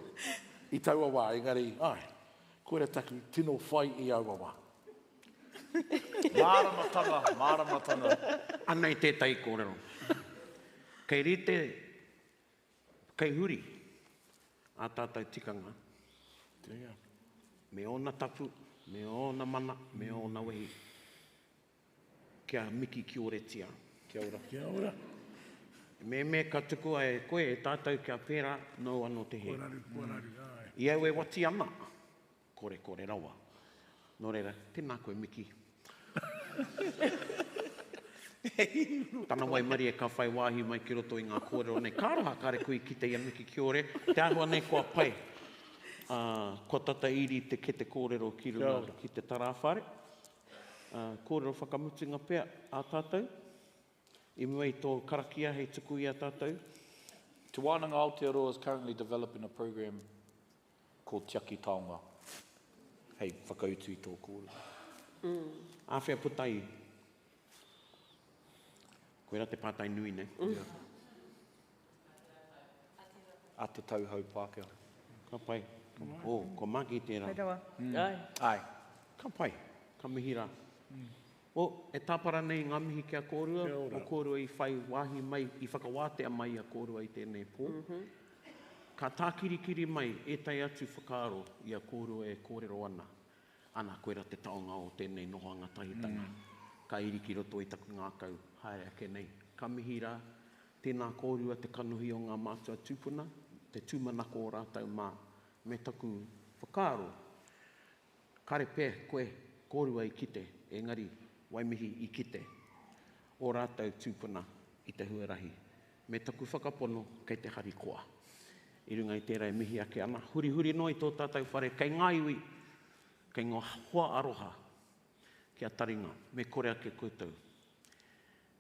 I taua wā, engari, koe taku tino whai i aua wā. Māramatanga. Ana i tētai kōrero. Kei rite, kei huri, a tātou tikanga. Me ona tapu, me ona mana, me ona wehi. Kia miki ki ore tia. Kia ora. Kia ora. Me ka tuku ai koe e tātou kia pēra, no anō te he. Puararu, I au e wati ana, kore rawa. Nō reira, tēnā koe miki. Tana wai mari e ka whai wāhi mai ki roto i ngā kōrero nei. Kāraha kare koe ki te ia miki ki ore. Te ahua nei kua pai. Ko tata iri te ke te kōrero ki runga ki te tarawhare. Kōrero whakamutinga pēr a tātou. I mua i tō karakia hei tuku i a tātou. Te Wānanga Aotearoa is currently developing a program called Tiaki Taonga. Hei, whakautu i tō kōrero. Āwhia putai. Koe ra te pātai nui, ne? A te tauhau Pākehā. Ka pai. Ko maki tērā. Ai. Ka pai. Ka mihi rā. E tāpara nei ngā mihi kia kōrua. O kōrua i whai wāhi mai, i whakawātea mai a kōrua i tēnei pō. Ka tākirikiri mai e tai atu whakaaro i a kōrua e kōrero ana. Ana koe ra te taonga o tēnei nohoanga tahitanga. Ka iri ki roto i taku ngākau, haere ake nei. Ka mihi rā, tēnā kōrua te kanuhi o ngā mātua tūpuna, te tūmanako o rātau mā, me taku whakaaro. Kare pē koe, kōrua i kite, engari waimihi i kite, o rātau tūpuna i te huarahi. Me taku whakapono kei te harikoa. I runga i tērā e mihi ake ana. Huri no i tō tātou whare, kei ngā iwi, kei ngā hoa aroha, kia taringa, me kore ake koutou.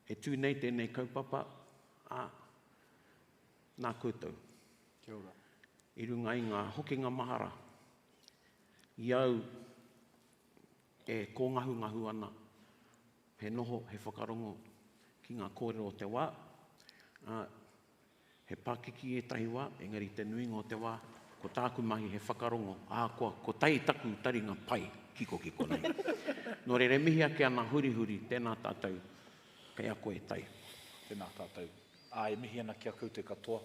E tū nei tēnei kaupapa, nā koutou. Kia ora. I runga i ngā hokinga mahara, iau e kōngahu ana, he noho, he whakarongo ki ngā kōrero o te wā. He pākiki e tahi wā, engari te nuinga o te wā, ko tāku mahi he whakarongo, ko tai taku taringa pai, kiko nei. Nō re mihi ake ana huri, tēnā tātou, kei a koe tai. Tēnā tātou. E mihi ana kia koutou katoa.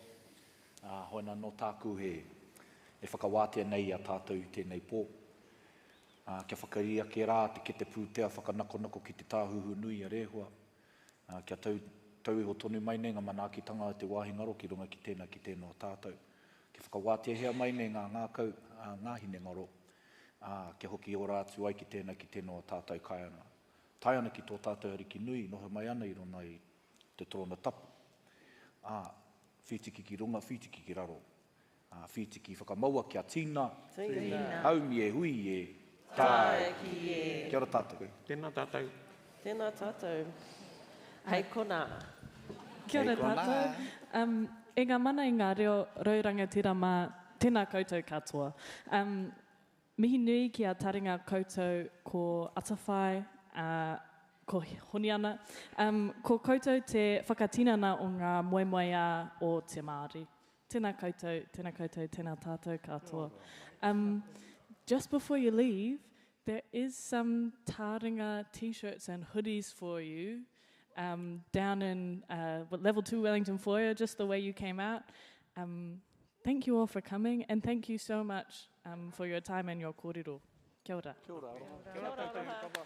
Hoina no tāku e whakawātea nei a tātou i tēnei pō. Kia whakaria ke rā te ke te pūtea whakanako ki te tāhuhu nui a rehua. Kia tau iho tonu mai nei ngā manaakitanga te wāhi ngaro ki runga ki tēnā tātou. Kia whakawātea hea mai nei ngā ngākau, ngāhine ngaro. Kia hoki ora atu ai ki tēnā tātou kaiana. Tai ana ki tō tātou ariki nui, noho mai ana i rona i te torona tapu. Whitiki ki runga, whitiki ki raro. Whitiki whakamaua kia tīna. Haumi e hui e tai ki e. Kia ora tātou. Tēnā tātou. Tēnā tātou. Hei kona. Kia ora tātou. E ngā mana i ngā reo raurangatira mā tēnā koutou katoa. Mihi nui ki a taringa koutou ko atawhai, ko honiana. Ko koutou te whakatinana o ngā moemoea o Te Māori. Tēnā koutou, tēnā tātou katoa. Just before you leave, there is some taringa t-shirts and hoodies for you down in level 2 Wellington Foyer, just the way you came out. Thank you all for coming, and thank you so much for your time and your kōrero. Kia ora. Kia ora. Kia ora. Kia ora.